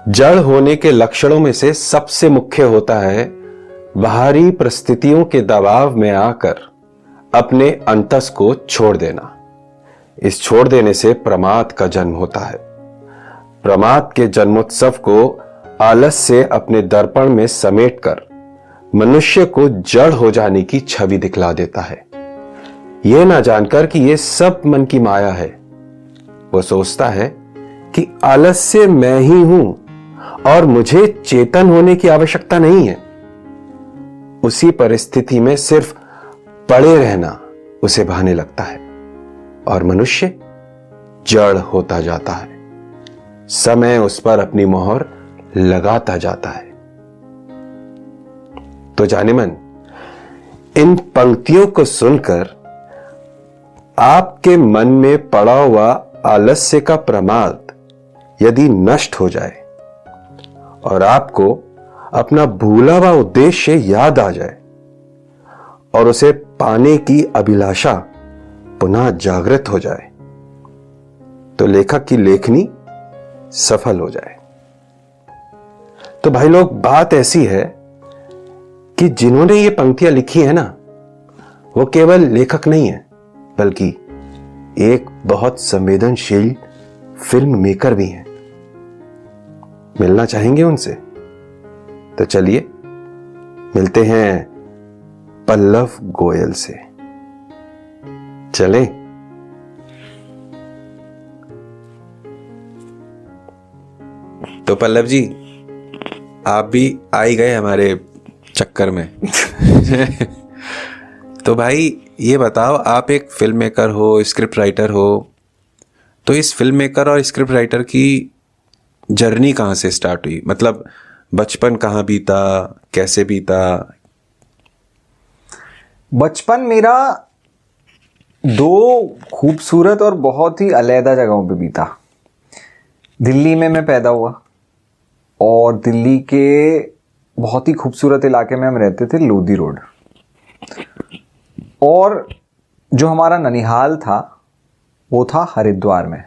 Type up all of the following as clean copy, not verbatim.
जड़ होने के लक्षणों में से सबसे मुख्य होता है बाहरी परिस्थितियों के दबाव में आकर अपने अंतस को छोड़ देना। इस छोड़ देने से प्रमाद का जन्म होता है। प्रमाद के जन्मोत्सव को आलस से अपने दर्पण में समेटकर मनुष्य को जड़ हो जाने की छवि दिखला देता है। यह ना जानकर कि यह सब मन की माया है, वो सोचता है कि आलस्य मैं ही हूं और मुझे चेतन होने की आवश्यकता नहीं है। उसी परिस्थिति में सिर्फ पड़े रहना उसे भाने लगता है और मनुष्य जड़ होता जाता है। समय उस पर अपनी मोहर लगाता जाता है। तो जाने मन, इन पंक्तियों को सुनकर आपके मन में पड़ा हुआ आलस्य का प्रमाद यदि नष्ट हो जाए और आपको अपना भूला हुआ उद्देश्य याद आ जाए और उसे पाने की अभिलाषा पुनः जागृत हो जाए, तो लेखक की लेखनी सफल हो जाए। तो भाई लोग, बात ऐसी है कि जिन्होंने ये पंक्तियां लिखी है ना, वो केवल लेखक नहीं है, बल्कि एक बहुत संवेदनशील फिल्म मेकर भी हैं। मिलना चाहेंगे उनसे? तो चलिए मिलते हैं पल्लव गोयल से। चलें? तो पल्लव जी, आप भी आ ही गए हमारे चक्कर में। तो भाई ये बताओ, आप एक फिल्म मेकर हो, स्क्रिप्ट राइटर हो, तो इस फिल्म मेकर और स्क्रिप्ट राइटर की जर्नी कहाँ से स्टार्ट हुई? मतलब बचपन कहाँ बीता, कैसे बीता? बचपन मेरा दो खूबसूरत और बहुत ही अलग जगहों पे बीता। दिल्ली में मैं पैदा हुआ और दिल्ली के बहुत ही खूबसूरत इलाके में हम रहते थे, लोधी रोड। और जो हमारा ननिहाल था वो था हरिद्वार में।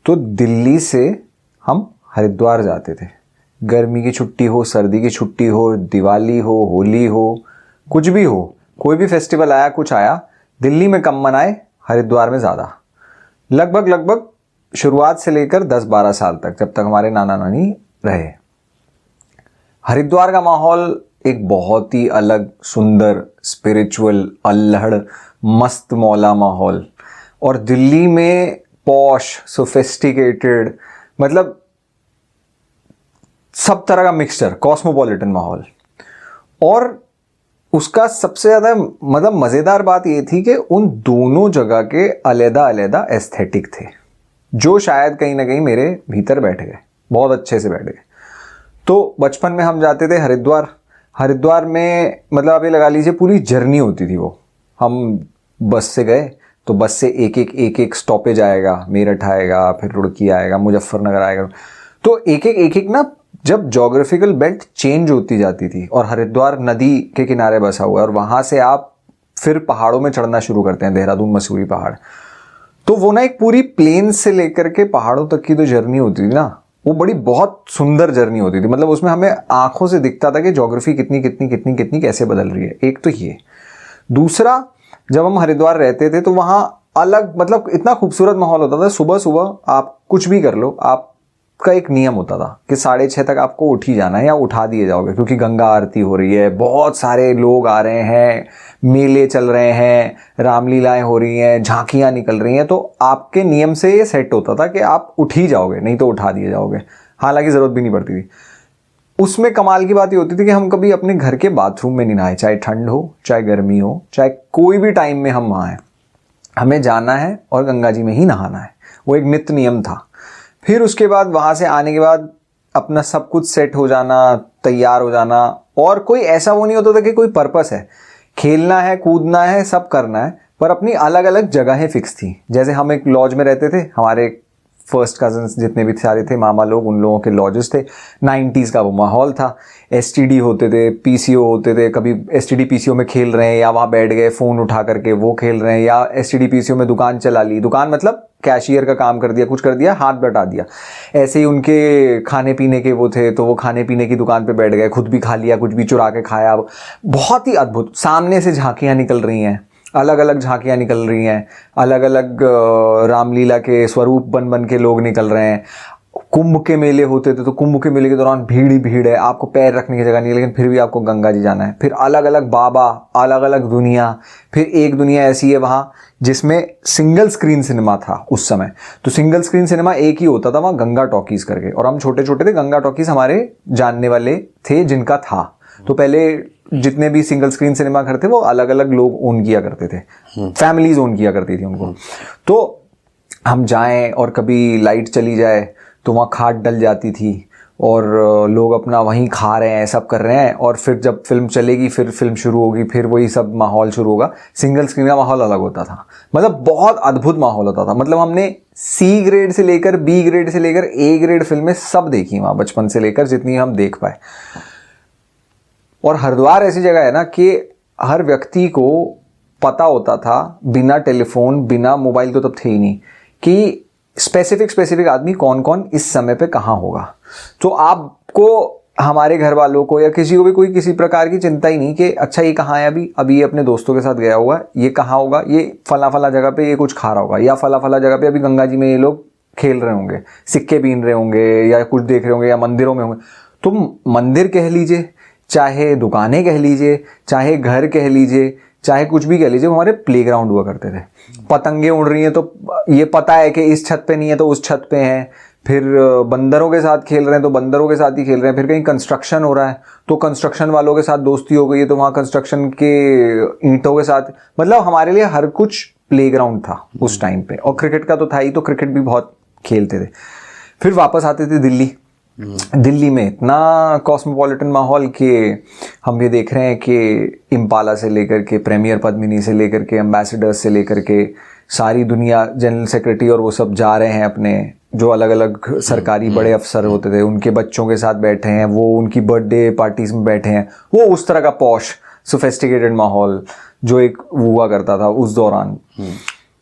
तो दिल्ली से हम हरिद्वार जाते थे। गर्मी की छुट्टी हो, सर्दी की छुट्टी हो, दिवाली हो, होली हो, कुछ भी हो, कोई भी फेस्टिवल आया, कुछ आया, दिल्ली में कम मनाए, हरिद्वार में ज़्यादा। लगभग शुरुआत से लेकर 10-12 साल तक, जब तक हमारे नाना नानी रहे। हरिद्वार का माहौल एक बहुत ही अलग, सुंदर, स्पिरिचुअल, अल्हड़, मस्त मौला माहौल। और दिल्ली में पॉश, सोफिस्टिकेटेड, मतलब सब तरह का मिक्सचर, कॉस्मोपॉलिटन माहौल। और उसका सबसे ज़्यादा मतलब मज़ेदार बात ये थी कि उन दोनों जगह के अलग-अलग एस्थेटिक थे, जो शायद कहीं ना कहीं मेरे भीतर बैठ गए, बहुत अच्छे से बैठ गए। तो बचपन में हम जाते थे हरिद्वार में, मतलब आप ये लगा लीजिए पूरी जर्नी होती थी वो। हम बस से गए तो बस से एक एक स्टॉपेज आएगा, मेरठ आएगा, फिर रुड़की आएगा, मुजफ्फरनगर आएगा। तो एक ना, जब ज्योग्राफिकल बेल्ट चेंज होती जाती थी और हरिद्वार नदी के किनारे बसा हुआ है और वहाँ से आप फिर पहाड़ों में चढ़ना शुरू करते हैं, देहरादून, मसूरी पहाड़। तो वो ना एक पूरी प्लेन से लेकर के पहाड़ों तक की तो जर्नी होती थी ना, वो बड़ी बहुत सुंदर जर्नी होती थी। मतलब उसमें हमें आंखों से दिखता था कि ज्योग्राफी कितनी कैसे बदल रही है। एक तो ये। दूसरा, जब हम हरिद्वार रहते थे तो वहाँ अलग, मतलब इतना खूबसूरत माहौल होता था। सुबह सुबह आप कुछ भी कर लो, आपका एक नियम होता था कि 6:30 तक आपको उठ ही जाना है या उठा दिए जाओगे, क्योंकि गंगा आरती हो रही है, बहुत सारे लोग आ रहे हैं, मेले चल रहे हैं, रामलीलाएं हो रही हैं, झांकियां निकल रही हैं। तो आपके नियम से ये सेट होता था कि आप उठ ही जाओगे, नहीं तो उठा दिए जाओगे। हालांकि ज़रूरत भी नहीं पड़ती थी। उसमें कमाल की बात ये होती थी कि हम कभी अपने घर के बाथरूम में नहीं नहाए, चाहे ठंड हो, चाहे गर्मी हो, चाहे कोई भी टाइम में हम वहाँ हैं, हमें जाना है और गंगा जी में ही नहाना है। वो एक नित्य नियम था। फिर उसके बाद वहाँ से आने के बाद अपना सब कुछ सेट हो जाना, तैयार हो जाना, और कोई ऐसा वो नहीं होता था कि कोई पर्पस है, खेलना है, कूदना है, सब करना है, पर अपनी अलग अलग जगहें फिक्स थी। जैसे हम एक लॉज में रहते थे, हमारे फर्स्ट कजन्स जितने भी सारे थे, मामा लोग, उन लोगों के लॉजेस थे। 90s का वो माहौल था। एसटीडी होते थे, पीसीओ होते थे, कभी एसटीडी पीसीओ में खेल रहे हैं या वहाँ बैठ गए फ़ोन उठा करके वो खेल रहे हैं, या एसटीडी पीसीओ में दुकान चला ली, दुकान मतलब कैशियर का काम कर दिया, कुछ कर दिया, हाथ बटा दिया। ऐसे ही उनके खाने पीने के वो थे तो वो खाने पीने की दुकान पे बैठ गए, खुद भी खा लिया, कुछ भी चुरा के खाया। बहुत ही अद्भुत। सामने से झांकियाँ निकल रही हैं, अलग अलग झांकियाँ निकल रही हैं, अलग अलग रामलीला के स्वरूप बन बन के लोग निकल रहे हैं। कुंभ के मेले होते थे तो कुंभ के मेले के दौरान भीड़ ही भीड़ है, आपको पैर रखने की जगह नहीं है, लेकिन फिर भी आपको गंगा जी जाना है। फिर अलग अलग बाबा, अलग अलग दुनिया। फिर एक दुनिया ऐसी है वहाँ जिसमें सिंगल स्क्रीन सिनेमा था उस समय। तो सिंगल स्क्रीन सिनेमा एक ही होता था वहाँ, गंगा टॉकीज करके, और हम छोटे छोटे थे। गंगा टॉकीज हमारे जानने वाले थे जिनका था। तो पहले जितने भी सिंगल स्क्रीन सिनेमा घर थे वो अलग अलग लोग ओन किया करते थे, फैमिलीज ओन किया करती थी उनको। तो हम जाएं और कभी लाइट चली जाए तो वहाँ खाट डल जाती थी और लोग अपना वहीं खा रहे हैं, सब कर रहे हैं, और फिर जब फिल्म चलेगी फिर फिल्म शुरू होगी, फिर वही सब माहौल शुरू होगा। सिंगल स्क्रीन का माहौल अलग होता था, मतलब बहुत अद्भुत माहौल होता था। मतलब हमने सी ग्रेड से लेकर बी ग्रेड से लेकर ए ग्रेड फिल्में सब देखी वहाँ, बचपन से लेकर जितनी हम देख पाए। और हरिद्वार ऐसी जगह है ना कि हर व्यक्ति को पता होता था, बिना टेलीफोन बिना मोबाइल तो तब थे ही नहीं, कि स्पेसिफिक आदमी कौन कौन इस समय पे कहाँ होगा। तो आपको, हमारे घर वालों को या किसी को भी कोई किसी प्रकार की चिंता ही नहीं कि अच्छा ये कहाँ है, अभी ये अपने दोस्तों के साथ गया हुआ है, ये कहाँ होगा, ये फला जगह पे ये कुछ खा रहा होगा, या फला जगह पे अभी गंगा जी में ये लोग खेल रहे होंगे, सिक्के बीन रहे होंगे, या कुछ देख रहे होंगे, या मंदिरों में होंगे। तुम मंदिर कह लीजिए, चाहे दुकानें कह लीजिए, चाहे घर कह लीजिए, चाहे कुछ भी कह लीजिए, हमारे प्लेग्राउंड हुआ करते थे। पतंगे उड़ रही हैं तो ये पता है कि इस छत पे नहीं है तो उस छत पे हैं। फिर बंदरों के साथ खेल रहे हैं तो बंदरों के साथ ही खेल रहे हैं। फिर कहीं कंस्ट्रक्शन हो रहा है तो कंस्ट्रक्शन वालों के साथ दोस्ती हो गई है तो वहाँ कंस्ट्रक्शन के ईंटों के साथ, मतलब हमारे लिए हर कुछ प्लेग्राउंड था उस टाइम पे। और क्रिकेट का तो था ही, तो क्रिकेट भी बहुत खेलते थे। फिर वापस आते थे दिल्ली। दिल्ली में इतना कॉस्मोपॉलिटन माहौल कि हम ये देख रहे हैं कि इम्पाला से लेकर के प्रीमियर पद्मिनी से लेकर के एम्बेसडर्स से लेकर के सारी दुनिया, जनरल सेक्रेटरी और वो सब जा रहे हैं अपने, जो अलग अलग सरकारी बड़े अफसर होते थे उनके बच्चों के साथ बैठे हैं, वो उनकी बर्थडे पार्टीज में बैठे हैं। वो उस तरह का पॉश सोफिस्टिकेटेड माहौल जो एक हुआ करता था उस दौरान।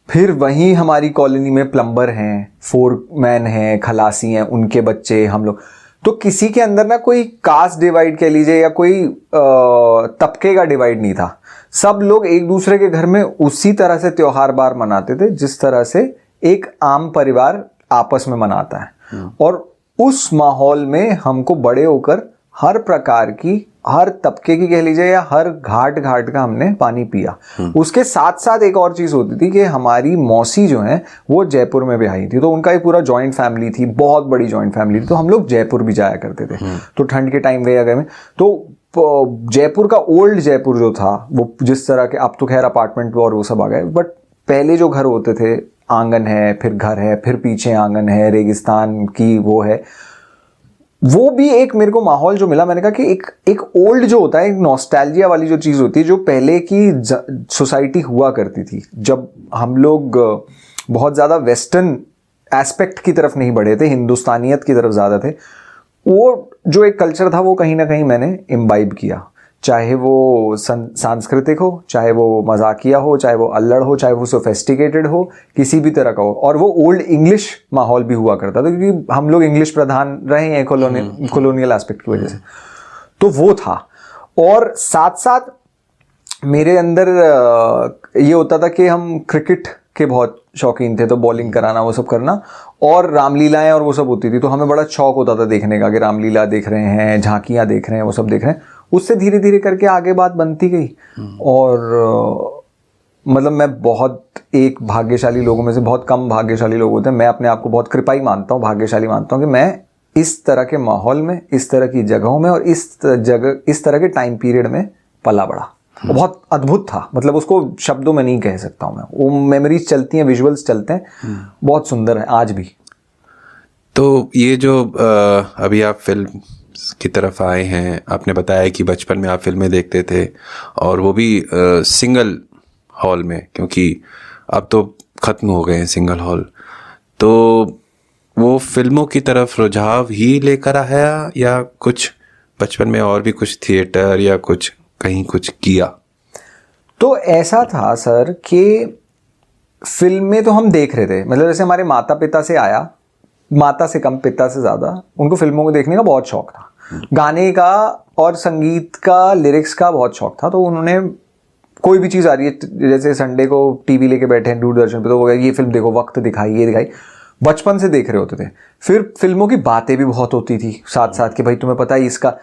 फिर वहीं हमारी कॉलोनी में प्लम्बर हैं, फोरमैन हैं, खलासी हैं, उनके बच्चे, हम लोग। तो किसी के अंदर ना कोई कास्ट डिवाइड कह लीजिए या कोई तबके का डिवाइड नहीं था। सब लोग एक दूसरे के घर में उसी तरह से त्योहार बार मनाते थे जिस तरह से एक आम परिवार आपस में मनाता है। और उस माहौल में हमको बड़े होकर हर प्रकार की, हर तबके की कह लीजिए, या हर घाट का हमने पानी पिया। उसके साथ साथ एक और चीज होती थी कि हमारी मौसी जो है वो जयपुर में ब्याही थी, तो उनका एक पूरा जॉइंट फैमिली थी, बहुत बड़ी जॉइंट फैमिली थी। तो हम लोग जयपुर भी जाया करते थे। तो ठंड के टाइम गए में तो जयपुर का ओल्ड जयपुर जो था, वो जिस तरह के, अब तो खैर अपार्टमेंट और वो सब आ गए, बट पहले जो घर होते थे, आंगन है, फिर घर है, फिर पीछे आंगन है, रेगिस्तान की वो है, वो भी एक मेरे को माहौल जो मिला। मैंने कहा कि एक ओल्ड जो होता है, एक नॉस्टैल्जिया वाली जो चीज़ होती है, जो पहले की सोसाइटी हुआ करती थी, जब हम लोग बहुत ज़्यादा वेस्टर्न एस्पेक्ट की तरफ नहीं बढ़े थे, हिंदुस्तानियत की तरफ ज़्यादा थे, वो जो एक कल्चर था वो कहीं ना कहीं मैंने इम्बाइब किया। चाहे वो सांस्कृतिक हो, चाहे वो मजाकिया हो, चाहे वो अल्लड़ हो, चाहे वो सोफिस्टिकेटेड हो, किसी भी तरह का हो। और वो ओल्ड इंग्लिश माहौल भी हुआ करता था क्योंकि हम लोग इंग्लिश प्रधान रहे हैं कॉलोनियल एस्पेक्ट की वजह से। तो वो था। और साथ साथ मेरे अंदर ये होता था कि हम क्रिकेट के बहुत शौकीन थे, तो बॉलिंग कराना, वो सब करना, और रामलीलाएं और वो सब होती थी। तो हमें बड़ा शौक होता था देखने का कि रामलीला देख रहे हैं, झांकियाँ देख रहे हैं, वो सब देख रहे हैं। उससे धीरे धीरे करके आगे बात बनती गई। और मतलब मैं बहुत एक भाग्यशाली लोगों में से, बहुत कम भाग्यशाली लोग होते हैं, मैं अपने आप को बहुत कृपाई मानता हूँ, भाग्यशाली मानता हूँ कि मैं इस तरह के माहौल में, इस तरह की जगहों में और इस तरह के टाइम पीरियड में पला बड़ा। बहुत अद्भुत था, मतलब उसको शब्दों में नहीं कह सकता हूँ मैं। वो मेमोरीज चलती हैं, विजुअल्स चलते हैं, बहुत सुंदर है आज भी। तो ये जो अभी आप फिल्म की तरफ आए हैं, आपने बताया कि बचपन में आप फिल्में देखते थे और वो भी सिंगल हॉल में, क्योंकि अब तो ख़त्म हो गए हैं सिंगल हॉल। तो वो फिल्मों की तरफ रुझाव ही लेकर आया, या कुछ बचपन में और भी कुछ थिएटर या कुछ कहीं कुछ किया? तो ऐसा था सर कि फिल्में तो हम देख रहे थे, मतलब जैसे हमारे माता पिता से आया, माता से कम पिता से ज़्यादा, उनको फिल्मों को देखने का बहुत शौक था, गाने का और संगीत का, लिरिक्स का बहुत शौक था। तो उन्होंने कोई भी चीज़ आ रही है, जैसे संडे को टीवी लेके बैठे हैं दूरदर्शन पे, तो वो ये फिल्म देखो, वक्त दिखाई, ये दिखाई, बचपन से देख रहे होते थे। फिर फिल्मों की बातें भी बहुत होती थी साथ साथ कि भाई तुम्हें पता है इसका,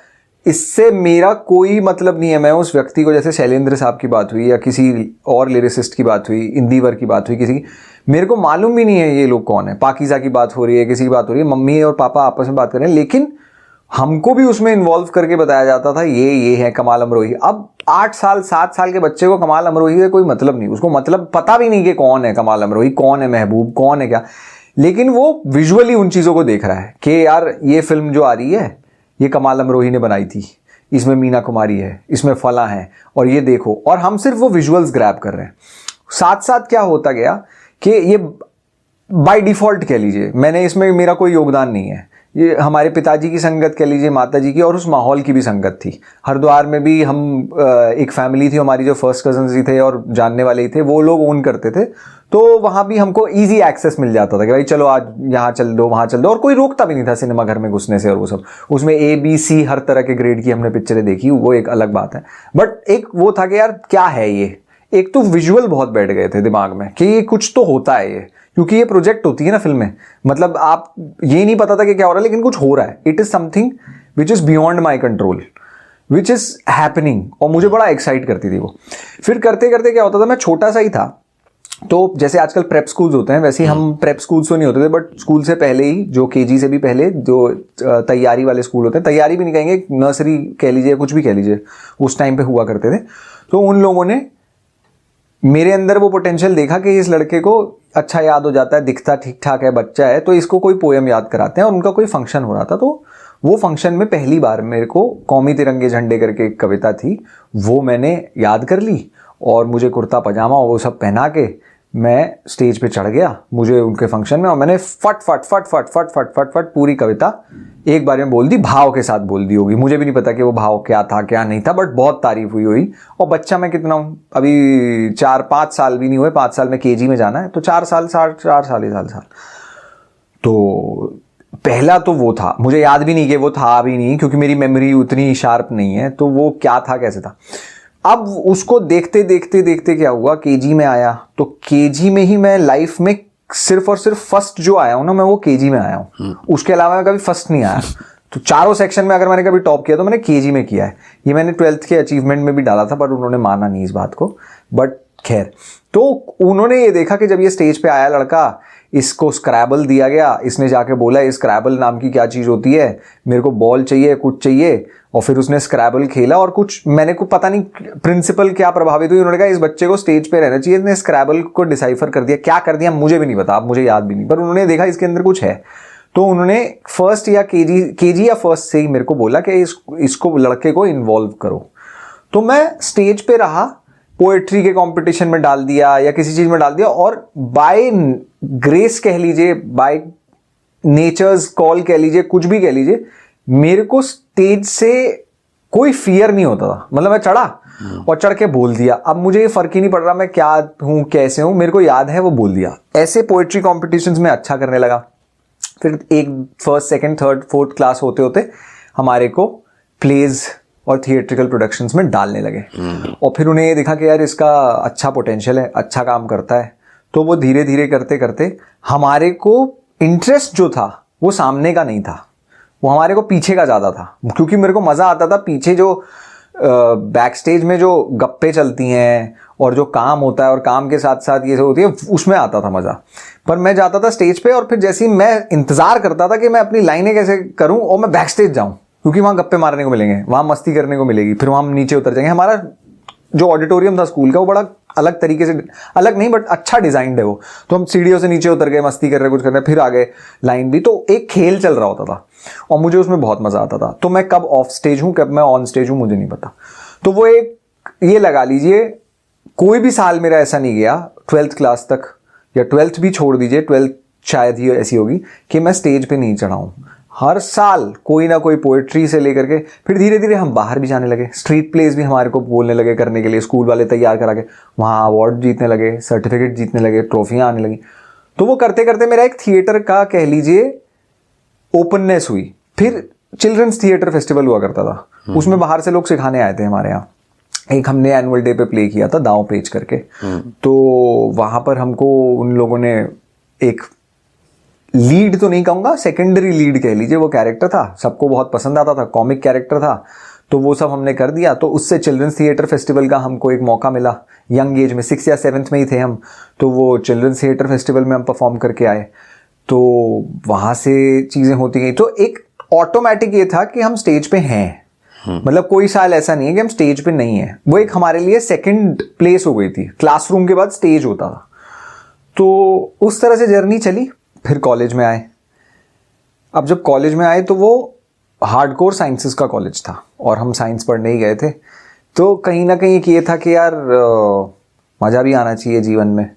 इससे मेरा कोई मतलब नहीं है। मैं उस व्यक्ति को, जैसे शैलेंद्र साहब की बात हुई या किसी और लिरिसिस्ट की बात हुई, इंदिवर की बात हुई, किसी की, मेरे को मालूम भी नहीं है ये लोग कौन है। पाकीज़ा की बात हो रही है, किसी की बात हो रही है, मम्मी और पापा आपस में बात कर रहे हैं, लेकिन हमको भी उसमें इन्वॉल्व करके बताया जाता था ये है कमाल अमरोही। अब 8 साल 7 साल के बच्चे को कमाल अमरोही से कोई मतलब नहीं, उसको मतलब पता भी नहीं कि कौन है कमाल अमरोही, कौन है महबूब, कौन है क्या, लेकिन वो विजुअली उन चीज़ों को देख रहा है कि यार ये फिल्म जो आ रही है ये कमाल अमरोही ने बनाई थी, इसमें मीना कुमारी है, इसमें फला है, और ये देखो, और हम सिर्फ वो विजुअल्स ग्रैब कर रहे हैं। साथ साथ क्या होता गया कि ये बाय डिफ़ॉल्ट कह लीजिए, मैंने इसमें, मेरा कोई योगदान नहीं है, ये हमारे पिताजी की संगत कह लीजिए, माता जी की, और उस माहौल की भी संगत थी। हरिद्वार में भी हम एक फैमिली थी हमारी, जो फर्स्ट कजन्स ही थे और जानने वाले ही थे, वो लोग ओन करते थे, तो वहाँ भी हमको इजी एक्सेस मिल जाता था कि भाई चलो आज यहाँ चल दो, वहाँ चल दो, और कोई रोकता भी नहीं था सिनेमा घर में घुसने से। और वो सब, उसमें ABC हर तरह के ग्रेड की हमने पिक्चरें देखी, वो एक अलग बात है। बट एक वो था कि यार क्या है ये, एक तो विजुअल बहुत बैठ गए थे दिमाग में कि ये कुछ तो होता है ये, क्योंकि ये प्रोजेक्ट होती है ना फिल्में, मतलब आप ये नहीं पता था कि क्या हो रहा है, लेकिन कुछ हो रहा है। It is something which is beyond my control, which is happening, और मुझे बड़ा एक्साइट करती थी वो। फिर करते करते क्या होता था, मैं छोटा सा ही था, तो जैसे आजकल प्रेप स्कूल्स होते हैं, वैसे ही हम प्रेप स्कूल्स तो नहीं होते थे, बट स्कूल से पहले ही, जो KG से भी पहले जो तैयारी वाले स्कूल होते हैं, तैयारी भी नहीं कहेंगे, नर्सरी कह लीजिए, कुछ भी कह लीजिए, उस टाइम पे हुआ करते थे। तो उन लोगों ने मेरे अंदर वो पोटेंशियल देखा कि इस लड़के को अच्छा याद हो जाता है, दिखता ठीक ठाक है, बच्चा है, तो इसको कोई पोएम याद कराते हैं। और उनका कोई फंक्शन हो रहा था, तो वो फंक्शन में पहली बार मेरे को कौमी तिरंगे झंडे करके एक कविता थी, वो मैंने याद कर ली, और मुझे कुर्ता पजामा वो सब पहना के मैं स्टेज पे चढ़ गया, मुझे उनके फंक्शन में, और मैंने फट फट फट फट फट फट फट फट पूरी कविता एक बार में बोल दी, भाव के साथ बोल दी होगी, मुझे भी नहीं पता कि वो भाव क्या था क्या नहीं था, बट बहुत तारीफ हुई। और बच्चा मैं कितना हूँ, अभी 4-5 साल भी नहीं हुए, 5 साल में KG में जाना है, तो 4 साल 4 साल। तो पहला तो वो था, मुझे याद भी नहीं कि वो था भी नहीं, क्योंकि मेरी मेमोरी उतनी शार्प नहीं है, तो वो क्या था कैसे था। अब उसको देखते देखते देखते क्या हुआ, KG में आया, तो KG में ही मैं लाइफ में सिर्फ और सिर्फ फर्स्ट जो आया हूं ना, मैं वो KG में आया हूं, उसके अलावा मैं कभी फर्स्ट नहीं आया। तो चारों सेक्शन में अगर मैंने कभी टॉप किया तो मैंने KG में किया है। ये मैंने 12th के अचीवमेंट में भी डाला था, पर उन्होंने माना नहीं इस बात को, बट खैर। तो उन्होंने ये देखा कि जब ये स्टेज पे आया लड़का, इसको स्क्रैबल दिया गया, इसने जाके बोला इस स्क्रैबल नाम की क्या चीज़ होती है, मेरे को बॉल चाहिए, कुछ चाहिए, और फिर उसने स्क्रैबल खेला, और कुछ मैंने को पता नहीं प्रिंसिपल क्या प्रभावित हुई, उन्होंने कहा इस बच्चे को स्टेज पे रहना चाहिए, इसने स्क्रैबल को डिसाइफर कर दिया, क्या कर दिया मुझे भी नहीं पता, अब मुझे याद भी नहीं, पर उन्होंने देखा इसके अंदर कुछ है। तो उन्होंने फर्स्ट या KG या फर्स्ट से ही मेरे को बोला कि इसको लड़के को इन्वॉल्व करो। तो मैं स्टेज पे रहा, पोएट्री के कंपटीशन में डाल दिया या किसी चीज में डाल दिया, और बाय ग्रेस कह लीजिए, बाय नेचर्स कॉल कह लीजिए, कुछ भी कह लीजिए, मेरे को स्टेज से कोई फियर नहीं होता था। मतलब मैं चढ़ा और चढ़ के बोल दिया, अब मुझे ये फर्क ही नहीं पड़ रहा मैं क्या हूं कैसे हूं, मेरे को याद है वो बोल दिया। ऐसे पोएट्री कॉम्पिटिशन्स में अच्छा करने लगा। फिर एक first second third fourth class होते होते हमारे को प्लेज और थिएट्रिकल प्रोडक्शंस में डालने लगे, और फिर उन्हें ये दिखा कि यार इसका अच्छा पोटेंशियल है, अच्छा काम करता है। तो वो धीरे धीरे करते करते हमारे को इंटरेस्ट जो था वो सामने का नहीं था, वो हमारे को पीछे का ज़्यादा था, क्योंकि मेरे को मज़ा आता था पीछे जो बैक स्टेज में जो गप्पे चलती हैं और जो काम होता है और काम के साथ साथ ये सब होती है, उसमें आता था मज़ा। पर मैं जाता था स्टेज पे, और फिर जैसे ही मैं इंतज़ार करता था कि मैं अपनी लाइनें कैसे करूं और मैं बैक स्टेज जाऊं, क्योंकि वहाँ गप्पे मारने को मिलेंगे, वहाँ मस्ती करने को मिलेगी, फिर वहाँ हम नीचे उतर जाएंगे। हमारा जो ऑडिटोरियम था स्कूल का वो बड़ा अलग तरीके से, अलग नहीं बट अच्छा डिजाइंड है वो, तो हम सीढ़ियों से नीचे उतर गए, मस्ती कर रहे, कुछ कर रहे, फिर आ गए लाइन भी, तो एक खेल चल रहा होता था और मुझे उसमें बहुत मजा आता था। तो मैं कब ऑफ स्टेज हूँ कब मैं ऑन स्टेज हूँ मुझे नहीं पता। तो वो एक ये लगा लीजिए कोई भी साल मेरा ऐसा नहीं गया 12th क्लास तक, या 12th भी छोड़ दीजिए, 12th शायद ही ऐसी होगी कि मैं स्टेज पे नहीं चढ़ा हूँ। हर साल कोई ना कोई पोएट्री से लेकर के फिर धीरे धीरे हम बाहर भी जाने लगे, स्ट्रीट प्लेस भी हमारे को बोलने लगे करने के लिए, स्कूल वाले तैयार करा के वहाँ अवार्ड जीतने लगे, सर्टिफिकेट जीतने लगे, ट्रॉफियाँ आने लगी। तो वो करते करते मेरा एक थिएटर का कह लीजिए ओपननेस हुई। फिर चिल्ड्रंस थिएटर फेस्टिवल हुआ करता था, उसमें बाहर से लोग सिखाने आए थे हमारे यहाँ। एक हमने एनुअल डे पे प्ले किया था दांव पेच करके, तो वहाँ पर हमको उन लोगों ने एक लीड तो नहीं कहूँगा, सेकेंडरी लीड कह लीजिए, वो कैरेक्टर था, सबको बहुत पसंद आता था, कॉमिक कैरेक्टर था, तो वो सब हमने कर दिया। तो उससे चिल्ड्रंस थिएटर फेस्टिवल का हमको एक मौका मिला, यंग एज में 6 या 7 में ही थे हम, तो वो चिल्ड्रंस थिएटर फेस्टिवल में हम परफॉर्म करके आए। तो वहाँ से चीज़ें होती गई, तो एक ऑटोमेटिक ये था कि हम स्टेज पे हैं, मतलब कोई साल ऐसा नहीं है कि हम स्टेज पे नहीं है। वो एक हमारे लिए सेकंड प्लेस हो गई थी, क्लासरूम के बाद स्टेज होता था। तो उस तरह से जर्नी चली। फिर कॉलेज में आए। अब जब कॉलेज में आए तो वो हार्डकोर साइंसेस का कॉलेज था और हम साइंस पढ़ने ही गए थे, तो कहीं ना कहीं ये था कि यार मज़ा भी आना चाहिए जीवन में।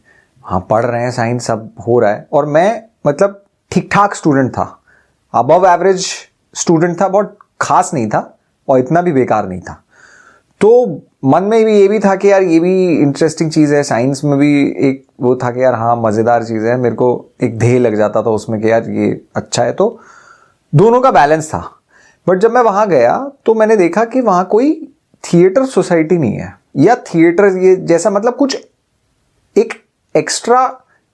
हाँ, पढ़ रहे हैं साइंस, सब हो रहा है, और मैं मतलब ठीक ठाक स्टूडेंट था, अबव एवरेज स्टूडेंट था, बहुत खास नहीं था और इतना भी बेकार नहीं था। तो मन में भी ये भी था कि यार ये भी इंटरेस्टिंग चीज़ है, साइंस में भी एक वो था कि यार हाँ मज़ेदार चीज़ है, मेरे को एक ध्येय लग जाता था उसमें कि यार ये अच्छा है, तो दोनों का बैलेंस था। बट जब मैं वहाँ गया तो मैंने देखा कि वहाँ कोई थिएटर सोसाइटी नहीं है, या थिएटर ये जैसा मतलब कुछ एक एक्स्ट्रा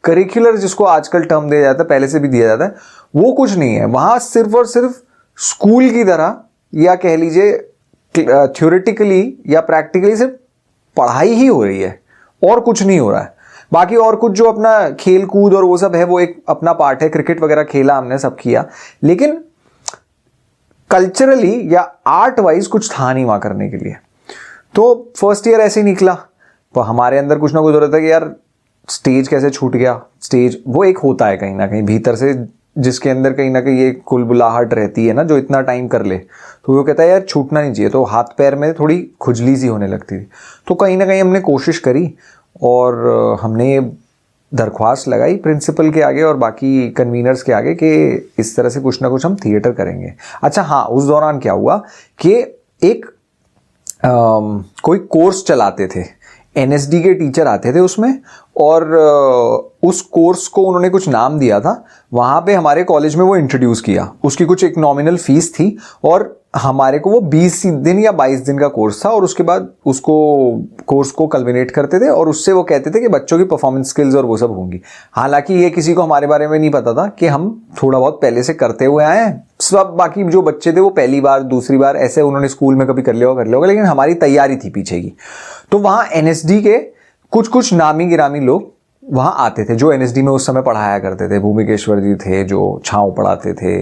करिकुलर जिसको आजकल टर्म दिया जाता है, पहले से भी दिया जाता है, वो कुछ नहीं है वहाँ। सिर्फ और सिर्फ स्कूल की तरह, या कह लीजिए थ्योरेटिकली या प्रैक्टिकली सिर्फ पढ़ाई ही हो रही है और कुछ नहीं हो रहा है। बाकी और कुछ जो अपना खेल कूद और वो सब है वो एक अपना पार्ट है, क्रिकेट वगैरह खेला हमने, सब किया, लेकिन कल्चरली या आर्ट वाइज कुछ था नहीं वहाँ करने के लिए। तो फर्स्ट ईयर ऐसे ही निकला, तो हमारे अंदर कुछ ना कुछ हो रहा था कि यार स्टेज कैसे छूट गया। स्टेज वो एक होता है कहीं ना कहीं भीतर से, जिसके अंदर कहीं ना कहीं ये कुलबुलाहट रहती है ना, जो इतना टाइम कर ले, तो वो कहता है यार छूटना नहीं चाहिए। तो हाथ पैर में थोड़ी खुजली सी होने लगती थी। तो कहीं ना कहीं हमने कोशिश करी और हमने दरख्वास्त लगाई प्रिंसिपल के आगे और बाकी कन्वीनर्स के आगे कि इस तरह से कुछ ना कुछ हम थिएटर करेंगे। अच्छा हाँ, उस दौरान क्या हुआ कि एक कोई कोर्स चलाते थे, NSD के टीचर आते थे उसमें, और उस कोर्स को उन्होंने कुछ नाम दिया था। वहाँ पे हमारे कॉलेज में वो इंट्रोड्यूस किया, उसकी कुछ एक नॉमिनल फीस थी, और हमारे को वो 20 दिन या 22 दिन का कोर्स था, और उसके बाद उसको कोर्स को कल्मिनेट करते थे और उससे वो कहते थे कि बच्चों की परफॉर्मेंस स्किल्स और वो सब होंगी। हालांकि ये किसी को हमारे बारे में नहीं पता था कि हम थोड़ा बहुत पहले से करते हुए आए हैं। सब बाकी जो बच्चे थे वो पहली बार दूसरी बार ऐसे उन्होंने स्कूल में कभी कर लिया होगा, लेकिन हमारी तैयारी थी पीछे की। तो वहाँ NSD के कुछ नामी गिरामी लोग वहाँ आते थे, जो NSD में उस समय पढ़ाया करते थे। भूमिकेश्वर जी थे जो छाँव पढ़ाते थे,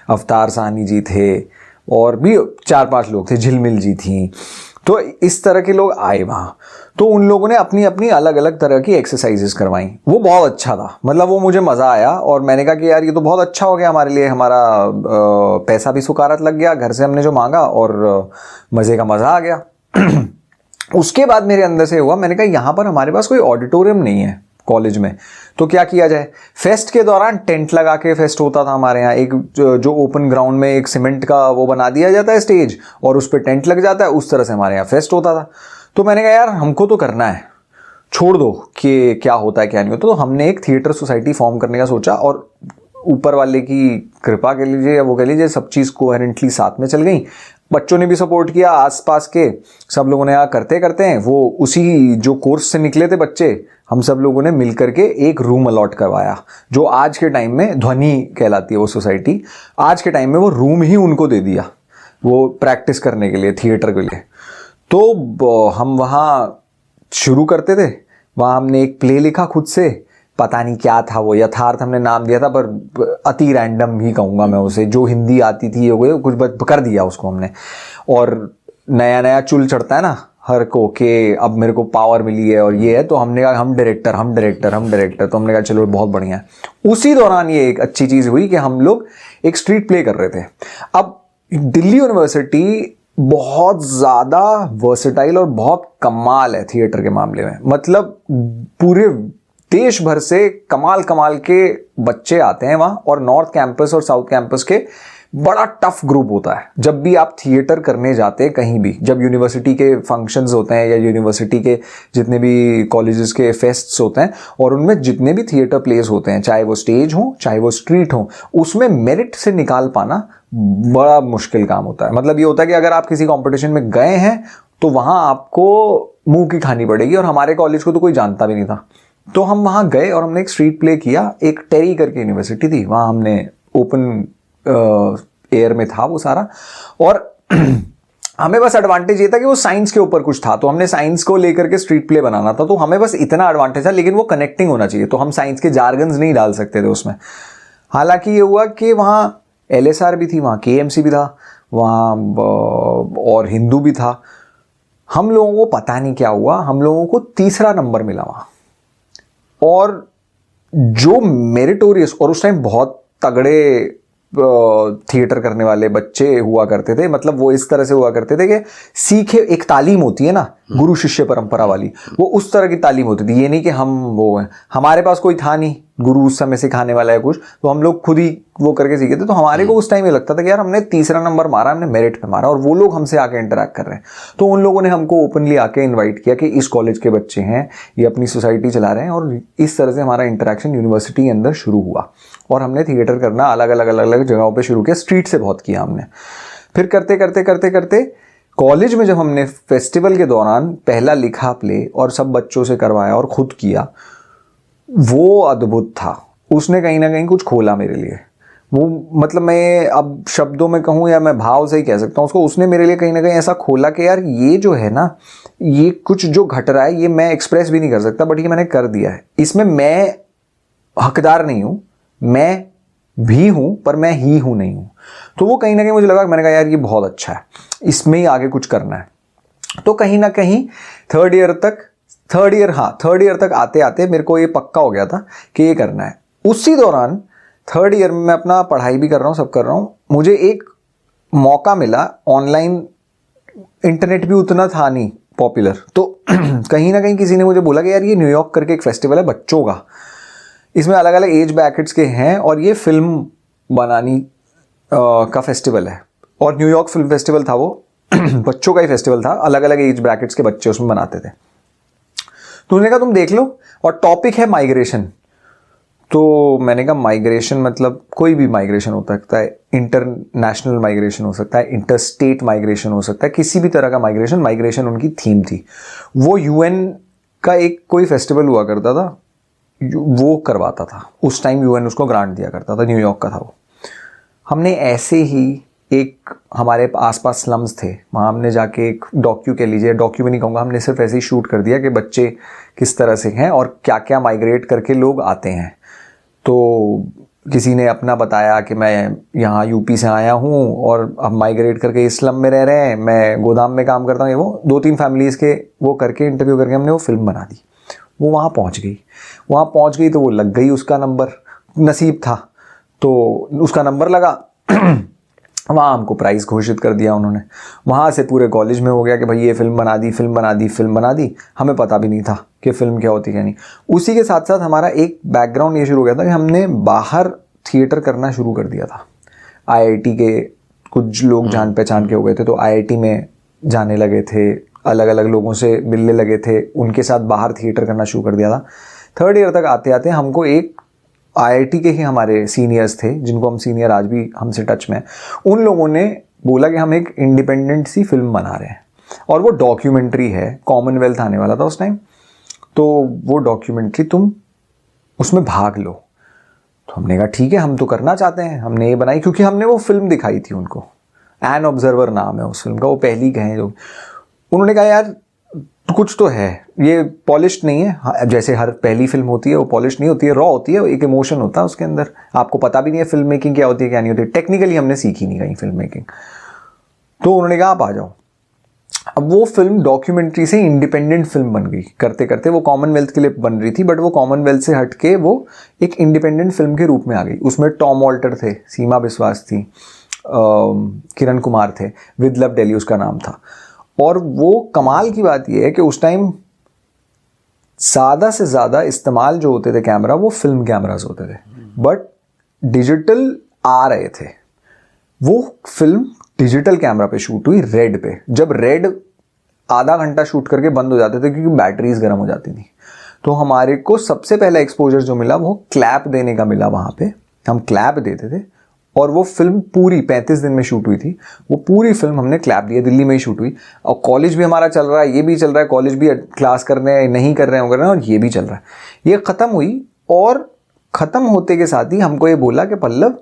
अवतार साहनी जी थे, और भी 4-5 लोग थे, झिलमिल जी थी। तो इस तरह के लोग आए वहाँ, तो उन लोगों ने अपनी अपनी अलग अलग तरह की एक्सरसाइजेस करवाई। वो बहुत अच्छा था, मतलब वो मुझे मज़ा आया, और मैंने कहा कि यार ये तो बहुत अच्छा हो गया हमारे लिए, हमारा पैसा भी सुकारत लग गया, घर से हमने जो मांगा, और मज़े का मज़ा आ गया। उसके बाद मेरे अंदर से हुआ, मैंने कहा यहाँ पर हमारे पास कोई ऑडिटोरियम नहीं है कॉलेज में, तो क्या किया जाए। फेस्ट के दौरान टेंट लगा के फेस्ट होता था हमारे यहाँ, एक जो ओपन ग्राउंड में एक सीमेंट का वो बना दिया जाता है स्टेज, और उस पर टेंट लग जाता है, उस तरह से हमारे यहाँ फेस्ट होता था। तो मैंने कहा यार हमको तो करना है, छोड़ दो कि क्या होता है क्या नहीं होता। तो हमने एक थिएटर सोसाइटी फॉर्म करने का सोचा, और ऊपर वाले की कृपा कह लीजिए या वो कह लीजिए, सब चीज़ कोहेरेंटली साथ में चल गई। बच्चों ने भी सपोर्ट किया, आसपास के सब लोगों ने यहाँ करते करते हैं, वो उसी जो कोर्स से निकले थे बच्चे, हम सब लोगों ने मिल करके एक रूम अलॉट करवाया, जो आज के टाइम में ध्वनि कहलाती है वो सोसाइटी। आज के टाइम में वो रूम ही उनको दे दिया वो प्रैक्टिस करने के लिए, थिएटर के लिए। तो हम वहाँ शुरू करते थे, वहाँ हमने एक प्ले लिखा खुद से, पता नहीं क्या था वो, यथार्थ हमने नाम दिया था, पर अति रैंडम ही कहूँगा मैं उसे, जो हिंदी आती थी वो कुछ कर दिया उसको हमने। और नया नया चुल चढ़ता है ना हर को कि अब मेरे को पावर मिली है और ये है, तो हमने कहा हम डायरेक्टर, तो हमने कहा चलो बहुत बढ़िया है। उसी दौरान ये एक अच्छी चीज़ हुई कि हम लोग एक स्ट्रीट प्ले कर रहे थे। अब दिल्ली यूनिवर्सिटी बहुत ज़्यादा वर्सेटाइल और बहुत कमाल है थिएटर के मामले में, मतलब पूरे देश भर से कमाल कमाल के बच्चे आते हैं वहाँ, और नॉर्थ कैंपस और साउथ कैंपस के बड़ा टफ ग्रुप होता है। जब भी आप थिएटर करने जाते हैं कहीं भी, जब यूनिवर्सिटी के फंक्शंस होते हैं या यूनिवर्सिटी के जितने भी कॉलेजेस के फेस्ट्स होते हैं, और उनमें जितने भी थिएटर प्लेस होते हैं, चाहे वो स्टेज हो चाहे वो स्ट्रीट हो, उसमें मेरिट से निकाल पाना बड़ा मुश्किल काम होता है। मतलब ये होता है कि अगर आप किसी कॉम्पिटिशन में गए हैं तो वहाँ आपको मुंह की खानी पड़ेगी, और हमारे कॉलेज को तो कोई जानता भी नहीं था। तो हम वहाँ गए और हमने एक स्ट्रीट प्ले किया। एक टेरी करके यूनिवर्सिटी थी, वहाँ हमने ओपन एयर में था वो सारा, और हमें बस एडवांटेज ये था कि वो साइंस के ऊपर कुछ था, तो हमने साइंस को लेकर के स्ट्रीट प्ले बनाना था, तो हमें बस इतना एडवांटेज था। लेकिन वो कनेक्टिंग होना चाहिए, तो हम साइंस के जार्गन्स नहीं डाल सकते थे उसमें। हालांकि ये हुआ कि वहाँ LSR भी थी, वहाँ KMC भी था, वहाँ और हिंदू भी था। हम लोगों को पता नहीं क्या हुआ, हम लोगों को तीसरा नंबर मिला वहाँ। और जो मेरिटोरियस, और उस टाइम बहुत तगड़े थिएटर करने वाले बच्चे हुआ करते थे, मतलब वो इस तरह से हुआ करते थे कि सीखे, एक तालीम होती है ना गुरु शिष्य परंपरा वाली, वो उस तरह की तालीम होती थी। ये नहीं कि हम वो हैं, हमारे पास कोई था नहीं गुरु उस समय सिखाने वाला है कुछ, तो हम लोग खुद ही वो करके सीखे थे। तो हमारे को उस टाइम ये लगता था कि यार हमने तीसरा नंबर मारा, हमने मेरिट पे मारा, और वो लोग हमसे आके इंटरेक्ट कर रहे हैं। तो उन लोगों ने हमको ओपनली आके इन्वाइट किया कि इस कॉलेज के बच्चे हैं, ये अपनी सोसाइटी चला रहे हैं, और इस तरह से हमारा इंटरेक्शन यूनिवर्सिटी के अंदर शुरू हुआ। और हमने थिएटर करना अलग अलग जगहों पे शुरू किया, स्ट्रीट से बहुत किया हमने। फिर करते करते करते करते कॉलेज में जब हमने फेस्टिवल के दौरान पहला लिखा प्ले और सब बच्चों से करवाया और खुद किया, वो अद्भुत था। उसने कहीं ना कहीं कुछ खोला मेरे लिए। वो मतलब मैं अब शब्दों में कहूँ या मैं भाव से ही कह सकता हूँ उसको, उसने मेरे लिए कहीं ना कहीं ऐसा खोला कि यार ये जो है ना, ये कुछ जो घट रहा है ये मैं एक्सप्रेस भी नहीं कर सकता, बट ये मैंने कर दिया है। इसमें मैं हकदार नहीं हूँ, मैं भी हूं पर मैं ही हूं नहीं हूं। तो वो कहीं ना कहीं मुझे लगा, मैंने कहा यार ये बहुत अच्छा है, इसमें ही आगे कुछ करना है। तो कहीं ना कहीं थर्ड ईयर तक आते आते मेरे को ये पक्का हो गया था कि ये करना है। उसी दौरान थर्ड ईयर में मैं अपना पढ़ाई भी कर रहा हूँ, सब कर रहा हूँ, मुझे एक मौका मिला। ऑनलाइन इंटरनेट भी उतना था नहीं पॉपुलर, तो कहीं ना कहीं किसी ने मुझे बोला कि यार ये न्यूयॉर्क करके एक फेस्टिवल है बच्चों का, इसमें अलग अलग एज ब्रैकेट्स के हैं, और ये फिल्म बनानी का फेस्टिवल है। और न्यूयॉर्क फिल्म फेस्टिवल था वो बच्चों का ही फेस्टिवल था, अलग अलग एज ब्रैकेट्स के बच्चे उसमें बनाते थे। तो उन्होंने कहा तुम देख लो, और टॉपिक है माइग्रेशन। तो मैंने कहा माइग्रेशन मतलब कोई भी माइग्रेशन हो सकता है, इंटरनेशनल माइग्रेशन हो सकता है, इंटरस्टेट माइग्रेशन हो सकता है, किसी भी तरह का माइग्रेशन उनकी थीम थी। वो UN का एक कोई फेस्टिवल हुआ करता था, वो करवाता था उस टाइम, UN उसको ग्रांट दिया करता था, न्यूयॉर्क का था वो। हमने ऐसे ही एक, हमारे आसपास स्लम्स थे, वहाँ हमने जाके एक डॉक्यू कह लीजिए, डॉक्यू भी नहीं कहूँगा, हमने सिर्फ ऐसे ही शूट कर दिया कि बच्चे किस तरह से हैं और क्या क्या माइग्रेट करके लोग आते हैं। तो किसी ने अपना बताया कि मैं यहाँ UP से आया हूँ और अब माइग्रेट करके इस स्लम में रह रहे हैं, मैं गोदाम में काम करता हूँ, ये वो 2-3 फैमिलीज़ के वो करके इंटरव्यू करके हमने वो फिल्म बना दी। वो वहाँ पहुँच गई तो वो लग गई, उसका नंबर नसीब था तो उसका नंबर लगा वहाँ हमको प्राइज़ घोषित कर दिया उन्होंने। वहाँ से पूरे कॉलेज में हो गया कि भाई ये फिल्म बना दी। हमें पता भी नहीं था कि फिल्म क्या होती है क्या नहीं। उसी के साथ साथ हमारा एक बैकग्राउंड ये शुरू हो गया था कि हमने बाहर थिएटर करना शुरू कर दिया था। IIT के कुछ लोग जान पहचान के हो गए थे, तो IIT में जाने लगे थे, अलग अलग लोगों से मिलने लगे थे, उनके साथ बाहर थिएटर करना शुरू कर दिया था। थर्ड ईयर तक आते आते हमको एक IIT के ही हमारे सीनियर्स थे, जिनको हम सीनियर आज भी हमसे टच में, उन लोगों ने बोला कि हम एक इंडिपेंडेंट सी फिल्म बना रहे हैं, और वो डॉक्यूमेंट्री है। कॉमनवेल्थ आने वाला था उस टाइम, तो वो डॉक्यूमेंट्री तुम उसमें भाग लो। तो हमने कहा ठीक है, हम तो करना चाहते हैं। हमने ये बनाई क्योंकि हमने वो फिल्म दिखाई थी उनको, एन ऑब्जर्वर नाम है उस फिल्म का, वो पहली कहें जो। उन्होंने कहा यार कुछ तो है, ये पॉलिश्ड नहीं है, जैसे हर पहली फिल्म होती है वो पॉलिश्ड नहीं होती है, रॉ होती है, एक इमोशन होता है उसके अंदर। आपको पता भी नहीं है फिल्म मेकिंग क्या होती है क्या नहीं होती, टेक्निकली हमने सीखी नहीं कहीं फिल्म मेकिंग। तो उन्होंने कहा आप आ जाओ। अब वो फिल्म डॉक्यूमेंट्री से इंडिपेंडेंट फिल्म बन गई। करते करते वो कॉमनवेल्थ के लिए बन रही थी, बट वो कॉमनवेल्थ से हट के वो एक इंडिपेंडेंट फिल्म के रूप में आ गई। उसमें टॉम वॉल्टर थे, सीमा बिस्वास थी, किरण कुमार थे, विद लव दिल्ली उसका नाम था। और वो कमाल की बात यह है कि उस टाइम ज़्यादा से ज़्यादा इस्तेमाल जो होते थे कैमरा वो फिल्म कैमरास होते थे, बट डिजिटल आ रहे थे। वो फिल्म डिजिटल कैमरा पे शूट हुई, रेड पे। जब रेड आधा घंटा शूट करके बंद हो जाते थे क्योंकि बैटरीज गर्म हो जाती थी, तो हमारे को सबसे पहला एक्सपोजर जो मिला वो क्लैप देने का मिला। वहाँ पे हम क्लैप देते थे और वो फिल्म पूरी 35 दिन में शूट हुई थी। वो पूरी फिल्म हमने क्लैप दिया, दिल्ली में ही शूट हुई। और कॉलेज भी हमारा चल रहा है, ये भी चल रहा है, कॉलेज भी क्लास कर रहे हैं, नहीं कर रहे हैं, और ये भी चल रहा है। ये ख़त्म हुई और ख़त्म होते के साथ ही हमको ये बोला कि पल्लव,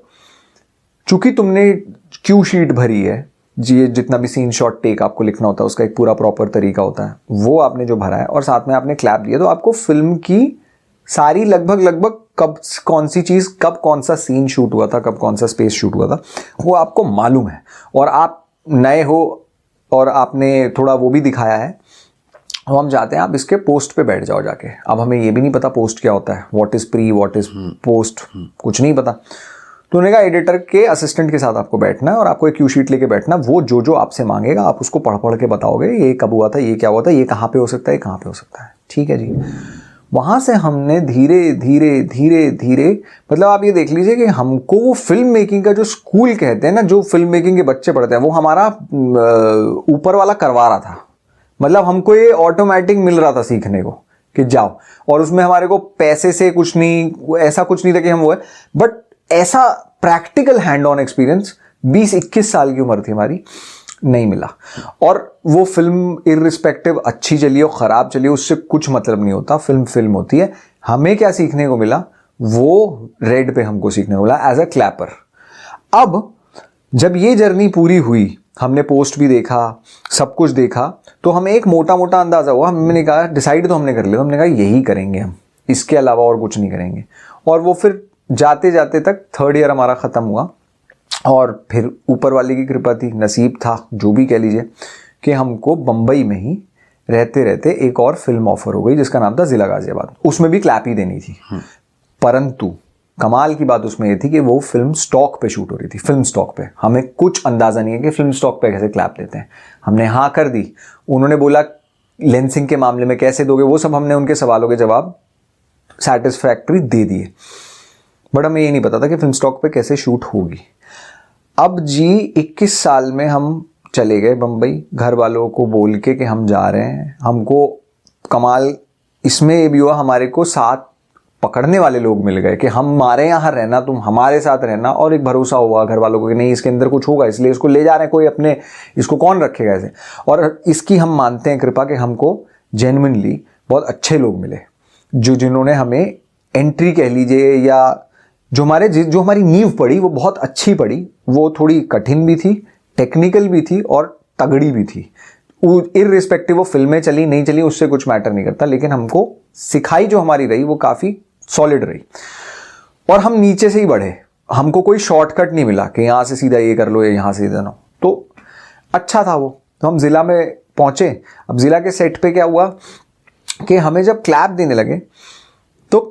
चूंकि तुमने क्यू शीट भरी है, जी जितना भी सीन शॉट टेक आपको लिखना होता है उसका एक पूरा प्रॉपर तरीका होता है, वो आपने जो भरा है और साथ में आपने क्लैप दिया, तो आपको फिल्म की सारी लगभग कब कौन सी चीज़, कब कौन सा सीन शूट हुआ था, कब कौन सा स्पेस शूट हुआ था, वो आपको मालूम है। और आप नए हो और आपने थोड़ा वो भी दिखाया है। अब हम चाहते हैं आप इसके पोस्ट पे बैठ जाओ जाके। अब हमें ये भी नहीं पता पोस्ट क्या होता है, what is pre, what is post, कुछ नहीं पता। तो उन्होंने कहा एडिटर के असिस्टेंट के साथ आपको बैठना है और आपको एक क्यू शीट लेके बैठना, वो जो आपसे मांगेगा आप उसको पढ़ के बताओगे, ये कब हुआ था, ये क्या हुआ था, ये कहाँ पे हो सकता है, कहाँ पे हो सकता है। ठीक है जी। वहाँ से हमने धीरे धीरे मतलब आप ये देख लीजिए कि हमको वो फिल्म मेकिंग का जो स्कूल कहते हैं ना, जो फिल्म मेकिंग के बच्चे पढ़ते हैं, वो हमारा ऊपर वाला करवा रहा था। मतलब हमको ये ऑटोमेटिक मिल रहा था सीखने को कि जाओ, और उसमें हमारे को पैसे से कुछ नहीं, ऐसा कुछ नहीं था कि हम वो है, बट ऐसा प्रैक्टिकल हैंड ऑन एक्सपीरियंस 20-21 साल की उम्र थी हमारी, नहीं मिला। और वो फिल्म इररिस्पेक्टिव अच्छी चली हो खराब चली हो उससे कुछ मतलब नहीं होता, फिल्म होती है। हमें क्या सीखने को मिला, वो रेड पे हमको सीखने को मिला एज अ क्लैपर। अब जब ये जर्नी पूरी हुई, हमने पोस्ट भी देखा, सब कुछ देखा, तो हमें एक मोटा मोटा अंदाजा हुआ। हमने कहा डिसाइड तो हमने कर लिया, हमने कहा यही करेंगे हम, इसके अलावा और कुछ नहीं करेंगे। और वो फिर जाते जाते तक 3rd ईयर हमारा ख़त्म हुआ और फिर ऊपर वाले की कृपा थी, नसीब था, जो भी कह लीजिए, कि हमको बम्बई में ही रहते रहते एक और फिल्म ऑफर हो गई जिसका नाम था जिला गाजियाबाद। उसमें भी क्लैप ही देनी थी, परंतु कमाल की बात उसमें ये थी कि वो फिल्म स्टॉक पे शूट हो रही थी, फिल्म स्टॉक पे। हमें कुछ अंदाज़ा नहीं है कि फिल्म स्टॉक पे कैसे क्लैप देते हैं। हमने हाँ कर दी, उन्होंने बोला लेंसिंग के मामले में कैसे दोगे, वो सब हमने उनके सवालों के जवाब सेटिस्फैक्ट्री दे दिए, बट हमें ये नहीं पता था कि फिल्म स्टॉक पे कैसे शूट होगी। अब जी 21 साल में हम चले गए बम्बई, घर वालों को बोल के कि हम जा रहे हैं। हमको कमाल इसमें ये भी हुआ, हमारे को साथ पकड़ने वाले लोग मिल गए कि हमारे यहाँ रहना, तुम हमारे साथ रहना, और एक भरोसा हुआ घर वालों को कि नहीं इसके अंदर कुछ होगा, इसलिए इसको ले जा रहे हैं, कोई अपने इसको कौन रखेगा ऐसे। और इसकी हम मानते हैं कृपा कि हमको जेन्युइनली बहुत अच्छे लोग मिले, जिन्होंने हमें एंट्री कह लीजिए, या जो हमारी नींव पड़ी वो बहुत अच्छी पड़ी। वो थोड़ी कठिन भी थी, टेक्निकल भी थी और तगड़ी भी थी। इररिस्पेक्टिव वो फिल्में चली नहीं चली उससे कुछ मैटर नहीं करता, लेकिन हमको सिखाई जो हमारी रही वो काफ़ी सॉलिड रही। और हम नीचे से ही बढ़े, हमको कोई शॉर्टकट नहीं मिला कि यहाँ से सीधा ये कर लो या यहाँ से सीधा ना, तो अच्छा था वो। तो हम ज़िला में पहुँचे। अब ज़िला के सेट पे क्या हुआ कि हमें जब क्लैप देने लगे, तो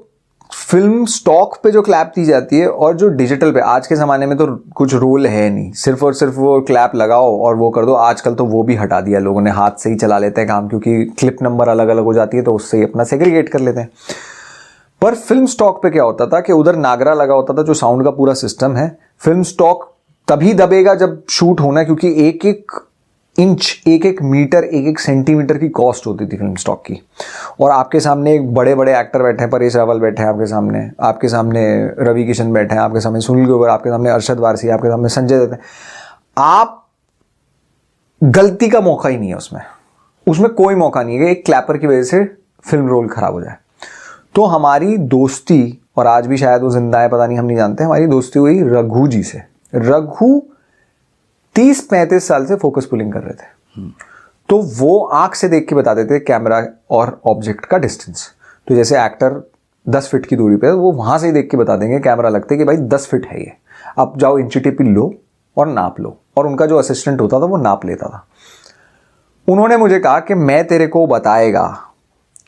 फिल्म स्टॉक पे जो क्लैप दी जाती है और जो डिजिटल पे, आज के ज़माने में तो कुछ रोल है नहीं, सिर्फ और सिर्फ वो क्लैप लगाओ और वो कर दो। आजकल तो वो भी हटा दिया लोगों ने, हाथ से ही चला लेते हैं काम, क्योंकि क्लिप नंबर अलग अलग हो जाती है तो उससे ही अपना सेग्रीगेट कर लेते हैं। पर फिल्म स्टॉक पे क्या होता था कि उधर नागरा लगा होता था, जो साउंड का पूरा सिस्टम है। फिल्म स्टॉक तभी दबेगा जब शूट होना है, क्योंकि एक एक इंच, एक एक मीटर, एक एक सेंटीमीटर की कॉस्ट होती थी फिल्म स्टॉक की। और आपके सामने एक बड़े बड़े एक्टर बैठे हैं, परेश रावल बैठे हैं आपके सामने रवि किशन बैठे हैं आपके सामने, सुनील ग्रोवर आपके सामने, अरशद वारसी आपके सामने, संजय दत्त। आप गलती का मौका ही नहीं है उसमें कोई मौका नहीं है कि एक क्लैपर की वजह से फिल्म रोल खराब हो जाए। तो हमारी दोस्ती, और आज भी शायद वो जिंदा है, पता नहीं, हम नहीं जानते, हमारी दोस्ती हुई रघु जी से। रघु 30-35 साल से फोकस पुलिंग कर रहे थे, तो वो आंख से देख के बता देते कैमरा और ऑब्जेक्ट का डिस्टेंस। तो जैसे एक्टर 10 फीट की दूरी पे, वो वहां से ही देख के बता देंगे कैमरा लगते कि भाई 10 फीट है ये, अब जाओ इंची टेप लो और नाप लो। और उनका जो असिस्टेंट होता था वो नाप लेता था। उन्होंने मुझे कहा कि मैं तेरे को बताएगा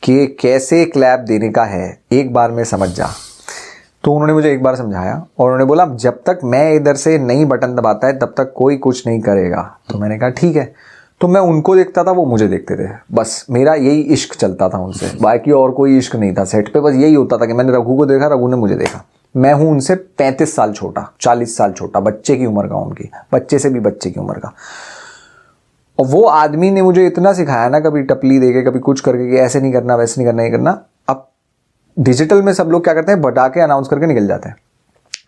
कि कैसे क्लैप देने का है, एक बार में समझ जा। तो उन्होंने मुझे एक बार समझाया और उन्होंने बोला जब तक मैं इधर से नई बटन दबाता है तब तक कोई कुछ नहीं करेगा। तो मैंने कहा ठीक है। तो मैं उनको देखता था, वो मुझे देखते थे, बस मेरा यही इश्क चलता था उनसे, बाकी और कोई इश्क नहीं था सेट पे। बस यही होता था कि मैंने रघु को देखा, रघु ने मुझे देखा। मैं हूं उनसे 35 साल छोटा, 40 साल छोटा, बच्चे की उम्र का, उनकी बच्चे से भी बच्चे की उम्र का। और वो आदमी ने मुझे इतना सिखाया ना, कभी टपली देके, कभी कुछ करके, कि ऐसे नहीं करना, वैसे नहीं करना, ये करना। अब डिजिटल में सब लोग क्या करते हैं, बटा के अनाउंस करके निकल जाते हैं।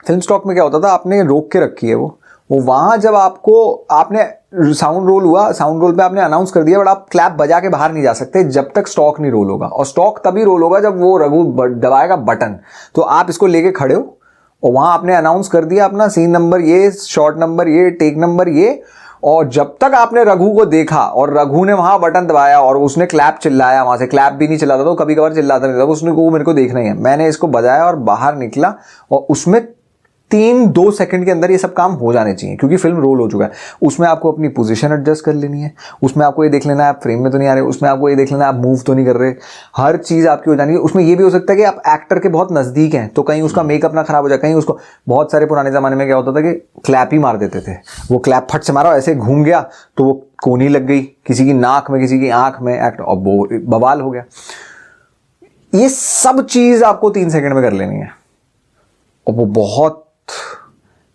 फिल्म स्टॉक में क्या होता था, आपने रोक के रखी है वो वहां जब आपने साउंड रोल हुआ, साउंड रोल पे आपने अनाउंस कर दिया, बट आप क्लैप बजा के बाहर नहीं जा सकते जब तक स्टॉक नहीं रोल होगा। और स्टॉक तभी रोल होगा जब वो रघु दबाएगा बटन, तो आप इसको लेके खड़े हो और वहां आपने अनाउंस कर दिया अपना सीन नंबर ये, शॉट नंबर ये, टेक नंबर ये। और जब तक आपने रघु को देखा और रघु ने वहां बटन दबाया और उसने क्लैप चिल्लाया, वहां से क्लैप भी नहीं चिल्लाता, तो कभी कभार चिल्लाता नहीं था, उसने को मेरे को देखना ही है। मैंने इसको बजाया और बाहर निकला, और उसमें 3-2 सेकंड के अंदर ये सब काम हो जाने चाहिए, क्योंकि फिल्म रोल हो चुका है। उसमें आपको अपनी पोजीशन एडजस्ट कर लेनी है, उसमें आपको ये देख लेना है आप फ्रेम में तो नहीं आ रहे, उसमें आपको ये देख लेना है आप मूव तो नहीं कर रहे, हर चीज़ आपकी हो जानी है। उसमें ये भी हो सकता है कि आप एक्टर के बहुत नज़दीक हैं, तो कहीं उसका मेकअप ना खराब हो जाए, कहीं उसको, बहुत सारे पुराने ज़माने में क्या होता था कि क्लैप ही मार देते थे, वो क्लैप फट से मारा, ऐसे घूम गया तो वो कोनी लग गई किसी की नाक में, किसी की आँख में, एक्ट और वो बवाल हो गया। ये सब चीज़ आपको 3 सेकंड में कर लेनी है। और वो बहुत,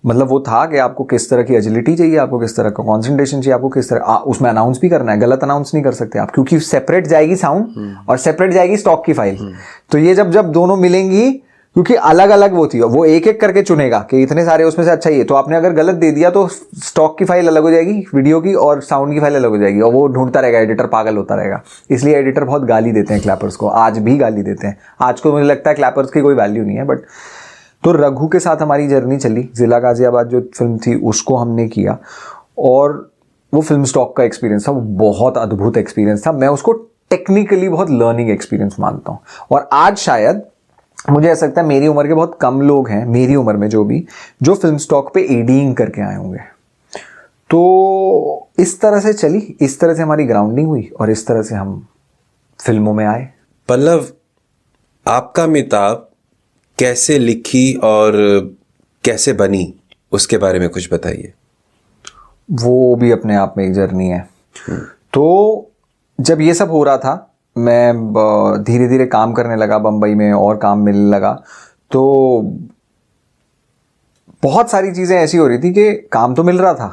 मतलब वो था कि आपको किस तरह की एजिलिटी चाहिए, आपको किस तरह का कंसंट्रेशन चाहिए, आपको किस तरह उसमें अनाउंस भी करना है। गलत अनाउंस नहीं कर सकते आप, क्योंकि सेपरेट जाएगी साउंड और सेपरेट जाएगी स्टॉक की फाइल। तो ये जब दोनों मिलेंगी, क्योंकि अलग अलग वो थी, वो एक एक करके चुनेगा कि इतने सारे उसमें से अच्छा ये, तो आपने अगर गलत दे दिया तो स्टॉक की फाइल अलग हो जाएगी वीडियो की, और साउंड की फाइल अलग हो जाएगी, और वो ढूंढता रहेगा, एडिटर पागल होता रहेगा। इसलिए एडिटर बहुत गाली देते हैं क्लैपर्स को, आज भी गाली देते हैं। आज को मुझे लगता है क्लैपर्स की कोई वैल्यू नहीं है, बट तो रघु के साथ हमारी जर्नी चली। जिला गाजियाबाद जो फिल्म थी उसको हमने किया, और वो फिल्म स्टॉक का एक्सपीरियंस था, वो बहुत अद्भुत एक्सपीरियंस था। मैं उसको टेक्निकली बहुत लर्निंग एक्सपीरियंस मानता हूँ। और आज शायद मुझे ऐसा लगता है मेरी उम्र के बहुत कम लोग हैं, मेरी उम्र में जो फिल्म स्टॉक पे एडिंग करके आए होंगे। तो इस तरह से चली, इस तरह से हमारी ग्राउंडिंग हुई, और इस तरह से हम फिल्मों में आए। पल्लव, आपका मिताब कैसे लिखी और कैसे बनी, उसके बारे में कुछ बताइए। वो भी अपने आप में एक जर्नी है। तो जब ये सब हो रहा था, मैं धीरे धीरे काम करने लगा बम्बई में, और काम मिलने लगा, तो बहुत सारी चीज़ें ऐसी हो रही थी कि काम तो मिल रहा था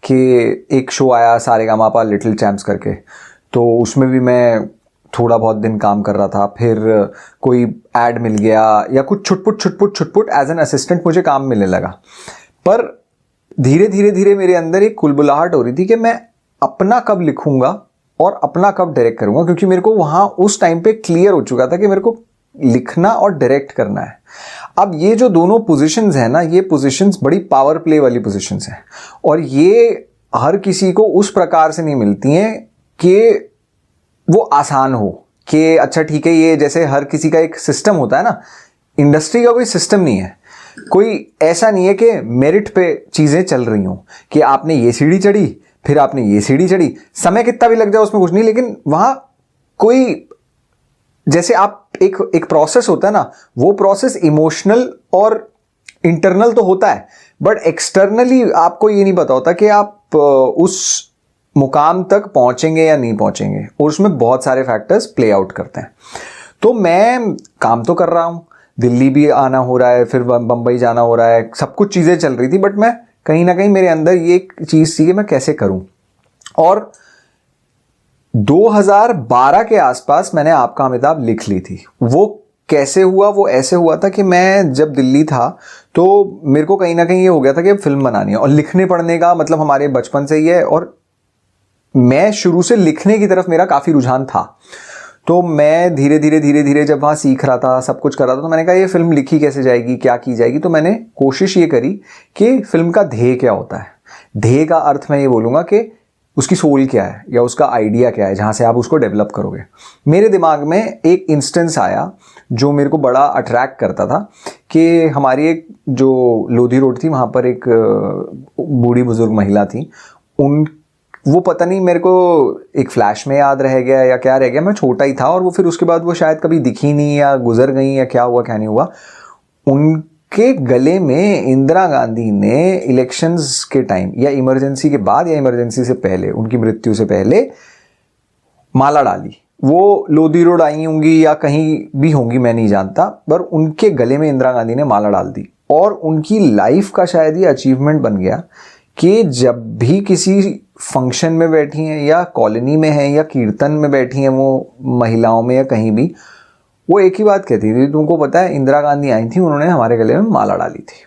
कि एक शो आया सारेगामापा लिटिल चैम्प्स करके, तो उसमें भी मैं थोड़ा बहुत दिन काम कर रहा था। फिर कोई ऐड मिल गया या कुछ छुटपुट एज एन असिस्टेंट मुझे काम मिलने लगा। पर धीरे धीरे मेरे अंदर एक कुलबुलाहट हो रही थी कि मैं अपना कब लिखूंगा और अपना कब डायरेक्ट करूंगा, क्योंकि मेरे को वहां उस टाइम पे क्लियर हो चुका था कि मेरे को लिखना और डायरेक्ट करना है। अब ये जो दोनों पोजीशंस हैं ना, ये पोजीशंस बड़ी पावर प्ले वाली पोजीशंस हैं, और ये हर किसी को उस प्रकार से नहीं मिलती हैं कि वो आसान हो कि अच्छा ठीक है, ये जैसे हर किसी का एक सिस्टम होता है ना, इंडस्ट्री का कोई सिस्टम नहीं है। कोई ऐसा नहीं है कि मेरिट पे चीज़ें चल रही हों, कि आपने ये सीढ़ी चढ़ी, फिर आपने ये सीढ़ी चढ़ी, समय कितना भी लग जाए उसमें कुछ नहीं, लेकिन वहाँ कोई, जैसे आप एक प्रोसेस होता है ना, वो प्रोसेस इमोशनल और इंटरनल तो होता है, बट एक्सटर्नली आपको ये नहीं पता होता कि आप उस मुकाम तक पहुंचेंगे या नहीं पहुंचेंगे, और उसमें बहुत सारे फैक्टर्स प्ले आउट करते हैं। तो मैं काम तो कर रहा हूं, दिल्ली भी आना हो रहा है, फिर बम्बई जाना हो रहा है, सब कुछ चीज़ें चल रही थी, बट मैं कहीं ना कहीं मेरे अंदर ये एक चीज़ थी कि मैं कैसे करूं। और 2012 के आसपास मैंने आपका अमिताभ लिख ली थी। वो कैसे हुआ? वो ऐसे हुआ था कि मैं जब दिल्ली था तो मेरे को कहीं ना कहीं ये हो गया था कि अब फिल्म बनानी है, और लिखने पढ़ने का मतलब हमारे बचपन से ही है, और मैं शुरू से लिखने की तरफ मेरा काफ़ी रुझान था। तो मैं धीरे धीरे जब वहाँ सीख रहा था, सब कुछ कर रहा था, तो मैंने कहा ये फिल्म लिखी कैसे जाएगी, क्या की जाएगी। तो मैंने कोशिश ये करी कि फिल्म का ध्येय क्या होता है। ध्येय का अर्थ मैं ये बोलूँगा कि उसकी सोल क्या है या उसका आइडिया क्या है, जहाँ से आप उसको डेवलप करोगे। मेरे दिमाग में एक इंस्टेंस आया जो मेरे को बड़ा अट्रैक्ट करता था कि हमारी एक जो लोधी रोड थी, वहाँ पर एक बूढ़ी बुजुर्ग महिला थी। वो पता नहीं मेरे को एक फ्लैश में याद रह गया या क्या रह गया, मैं छोटा ही था, और वो फिर उसके बाद वो शायद कभी दिखी नहीं या गुजर गई या क्या हुआ क्या नहीं हुआ। उनके गले में इंदिरा गांधी ने इलेक्शंस के टाइम या इमरजेंसी के बाद या इमरजेंसी से पहले, उनकी मृत्यु से पहले माला डाली। वो लोधी रोड आई होंगी या कहीं भी होंगी, मैं नहीं जानता, पर उनके गले में इंदिरा गांधी ने माला डाल दी। और उनकी लाइफ का शायद ये अचीवमेंट बन गया कि जब भी किसी फंक्शन में बैठी हैं या कॉलोनी में हैं या कीर्तन में बैठी हैं वो महिलाओं में या कहीं भी, वो एक ही बात कहती थी, तुमको पता है इंदिरा गांधी आई थी, उन्होंने हमारे गले में माला डाली थी।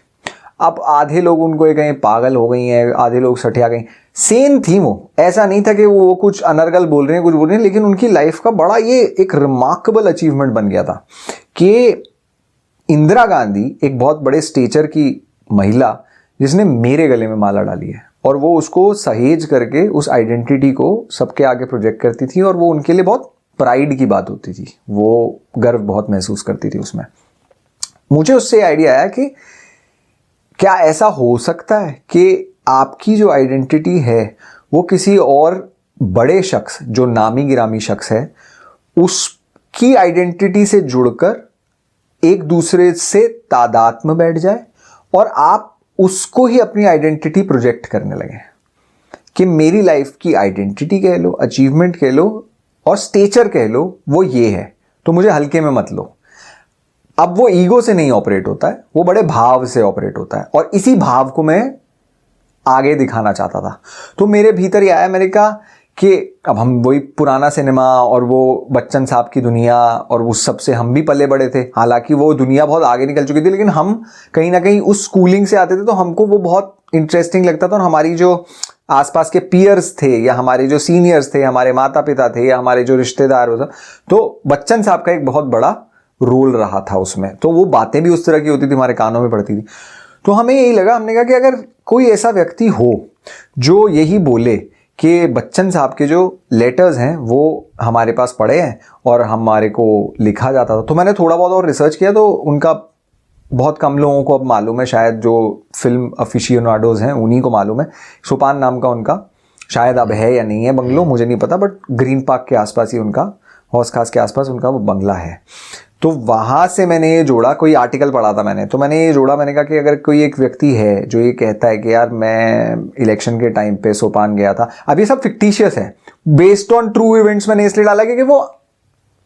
अब आधे लोग उनको कहीं पागल हो गई हैं, आधे लोग सठिया गई, सेम थी वो, ऐसा नहीं था कि वो कुछ अनर्गल बोल रहे हैं, कुछ बोल रहे हैं, लेकिन उनकी लाइफ का बड़ा ये एक रिमार्केबल अचीवमेंट बन गया था कि इंदिरा गांधी एक बहुत बड़े स्टेचर की महिला जिसने मेरे गले में माला डाली है, और वो उसको सहेज करके उस आइडेंटिटी को सबके आगे प्रोजेक्ट करती थी, और वो उनके लिए बहुत प्राइड की बात होती थी, वो गर्व बहुत महसूस करती थी उसमें। मुझे उससे आइडिया आया कि क्या ऐसा हो सकता है कि आपकी जो आइडेंटिटी है वो किसी और बड़े शख्स, जो नामी गिरामी शख्स है, उसकी आइडेंटिटी से जुड़कर एक दूसरे से तादाद में बैठ जाए और आप उसको ही अपनी आइडेंटिटी प्रोजेक्ट करने लगे कि मेरी लाइफ की आइडेंटिटी कह लो, अचीवमेंट कह लो और स्टेचर कह लो, वो ये है, तो मुझे हल्के में मत लो। अब वो ईगो से नहीं ऑपरेट होता है, वो बड़े भाव से ऑपरेट होता है, और इसी भाव को मैं आगे दिखाना चाहता था। तो मेरे भीतर ही आया, मैंने कहा कि अब हम वही पुराना सिनेमा और वो बच्चन साहब की दुनिया और उस सब से हम भी पले बड़े थे, हालांकि वो दुनिया बहुत आगे निकल चुकी थी, लेकिन हम कहीं ना कहीं उस स्कूलिंग से आते थे, तो हमको वो बहुत इंटरेस्टिंग लगता था। और हमारी जो आसपास के पीयर्स थे या हमारे जो सीनियर्स थे, हमारे माता पिता थे या हमारे जो रिश्तेदार होता, तो बच्चन साहब का एक बहुत बड़ा रोल रहा था उसमें। तो वो बातें भी उस तरह की होती थी, हमारे कानों में पड़ती थी। तो हमें यही लगा, हमने कहा कि अगर कोई ऐसा व्यक्ति हो जो यही बोले कि बच्चन साहब के जो लेटर्स हैं वो हमारे पास पड़े हैं और हमारे को लिखा जाता था, तो मैंने थोड़ा बहुत और रिसर्च किया, तो उनका बहुत कम लोगों को अब मालूम है, शायद जो फिल्म अफिशियोनाडोज हैं उन्हीं को मालूम है। सोपान नाम का उनका शायद अब है या नहीं है बंगलो, मुझे नहीं पता, बट ग्रीन पार्क के आसपास ही उनका, हौस खास के आसपास उनका वो बंगला है। तो वहाँ से मैंने ये जोड़ा, कोई आर्टिकल पढ़ा था मैंने, तो मैंने ये जोड़ा, मैंने कहा कि अगर कोई एक व्यक्ति है जो ये कहता है कि यार मैं इलेक्शन के टाइम पे सोपान गया था, अब ये सब फिक्टिशियस है, बेस्ड ऑन ट्रू इवेंट्स मैंने इसलिए डाला क्योंकि वो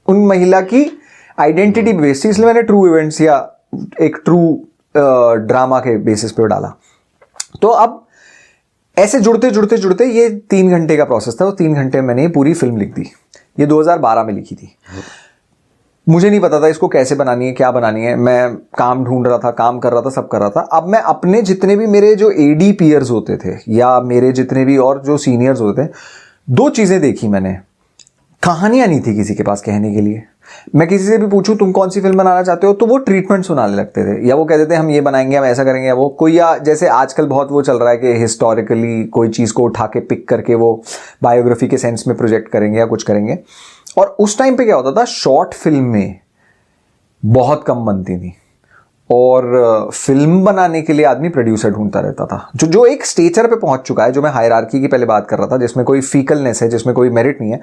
उन महिला की आइडेंटिटी बेस्ड थी, इसलिए मैंने ट्रू इवेंट्स या एक ट्रू ड्रामा के बेसिस पे डाला। तो अब ऐसे जुड़ते जुड़ते जुड़ते ये 3 घंटे का प्रोसेस था, तो 3 घंटे मैंने पूरी फिल्म लिख दी। ये 2012 में लिखी थी। मुझे नहीं पता था इसको कैसे बनानी है, क्या बनानी है, मैं काम ढूंढ रहा था, काम कर रहा था, सब कर रहा था। अब मैं अपने जितने भी मेरे जो एडी पीयर्स होते थे या मेरे जितने भी और जो सीनियर्स होते थे, 2 चीज़ें देखी मैंने। कहानियाँ नहीं थी किसी के पास कहने के लिए। मैं किसी से भी पूछूं तुम कौन सी फिल्म बनाना चाहते हो, तो वो ट्रीटमेंट सुनाने लगते थे, या वो कहते थे हम ये बनाएंगे, हम ऐसा करेंगे, या वो कोई, या जैसे आजकल बहुत वो चल रहा है कि हिस्टोरिकली कोई चीज़ को उठा के पिक करके वो बायोग्राफी के सेंस में प्रोजेक्ट करेंगे या कुछ करेंगे। और उस टाइम पे क्या होता था, शॉर्ट फिल्म में बहुत कम बनती थी और फिल्म बनाने के लिए आदमी प्रोड्यूसर ढूंढता रहता था, जो एक स्टेचर पे पहुंच चुका है, जो मैं हायरार्की की पहले बात कर रहा था, जिसमें कोई फीकलनेस है, जिसमें कोई मेरिट नहीं है,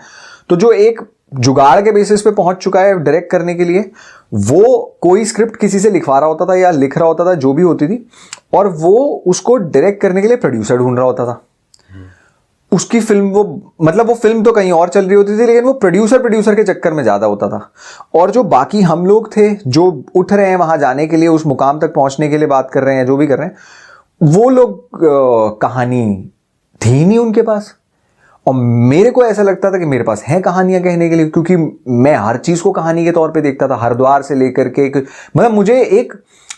तो जो एक जुगाड़ के बेसिस पे पहुंच चुका है डायरेक्ट करने के लिए, वो कोई स्क्रिप्ट किसी से लिखवा रहा होता था या लिख रहा होता था, जो भी होती थी, और वो उसको डायरेक्ट करने के लिए प्रोड्यूसर ढूंढ रहा होता था। उसकी फिल्म वो फिल्म तो कहीं और चल रही होती थी, लेकिन वो प्रोड्यूसर के चक्कर में ज्यादा होता था। और जो बाकी हम लोग थे जो उठ रहे हैं वहां जाने के लिए, उस मुकाम तक पहुंचने के लिए बात कर रहे हैं, जो भी कर रहे हैं, वो लोग कहानी थी नहीं उनके पास। और मेरे को ऐसा लगता था कि मेरे पास है कहानियां कहने के लिए, क्योंकि मैं हर चीज को कहानी के तौर पे देखता था, हरिद्वार से लेकर के मतलब मुझे एक,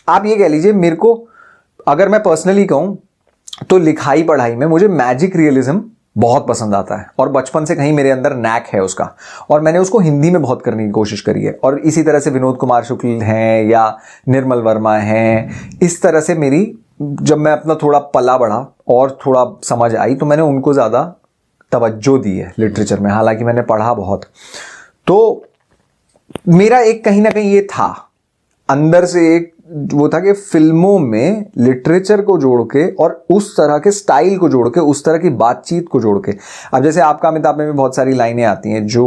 आप ये कह लीजिए, मेरे को अगर मैं पर्सनली कहूं तो लिखाई पढ़ाई में मुझे मैजिक रियलिज्म बहुत पसंद आता है, और बचपन से कहीं मेरे अंदर नैक है उसका, और मैंने उसको हिंदी में बहुत करने की कोशिश करी है। और इसी तरह से विनोद कुमार शुक्ल हैं या निर्मल वर्मा हैं, इस तरह से मेरी, जब मैं अपना थोड़ा पला बढ़ा और थोड़ा समझ आई, तो मैंने उनको ज़्यादा तवज्जो दी है लिटरेचर में, हालांकि मैंने पढ़ा बहुत। तो मेरा एक कहीं ना कहीं ये था अंदर से, एक वो था कि फिल्मों में लिटरेचर को जोड़ के और उस तरह के स्टाइल को जोड़ के, उस तरह की बातचीत को जोड़ के, अब जैसे आपका अमिताभ में भी बहुत सारी लाइनें आती हैं जो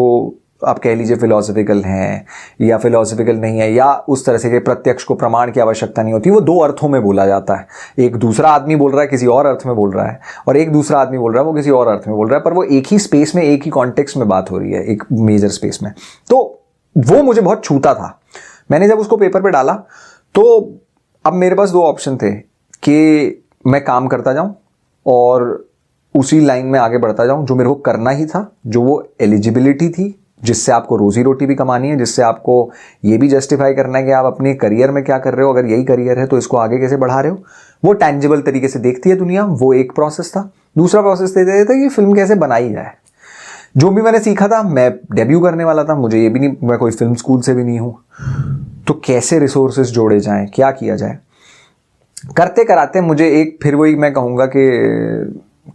आप कह लीजिए फिलोसफिकल हैं या फिलोसफिकल नहीं है, या उस तरह से कि प्रत्यक्ष को प्रमाण की आवश्यकता नहीं होती, वो दो अर्थों में बोला जाता है। एक दूसरा आदमी बोल रहा है किसी और अर्थ में बोल रहा है, और एक दूसरा आदमी बोल रहा है वो किसी और अर्थ में बोल रहा है, पर वो एक ही स्पेस में, एक ही कॉन्टेक्स्ट में बात हो रही है, एक मेजर स्पेस में। तो वो मुझे बहुत छूता था। मैंने जब उसको पेपर पे डाला तो अब मेरे पास दो ऑप्शन थे कि मैं काम करता जाऊं और उसी लाइन में आगे बढ़ता जाऊं जो मेरे को करना ही था, जो वो एलिजिबिलिटी थी, जिससे आपको रोजी रोटी भी कमानी है, जिससे आपको ये भी जस्टिफाई करना है कि आप अपने करियर में क्या कर रहे हो, अगर यही करियर है तो इसको आगे कैसे बढ़ा रहे हो। वो टैंजिबल तरीके से देखती है दुनिया, वो एक प्रोसेस था। दूसरा प्रोसेस देते थे कि फिल्म कैसे बनाई जाए। जो भी मैंने सीखा था, मैं डेब्यू करने वाला था, मुझे ये भी नहीं, मैं कोई फिल्म स्कूल से भी नहीं हूँ, तो कैसे रिसोर्सेज जोड़े जाएं, क्या किया जाए। करते कराते मुझे एक, फिर वही मैं कहूँगा कि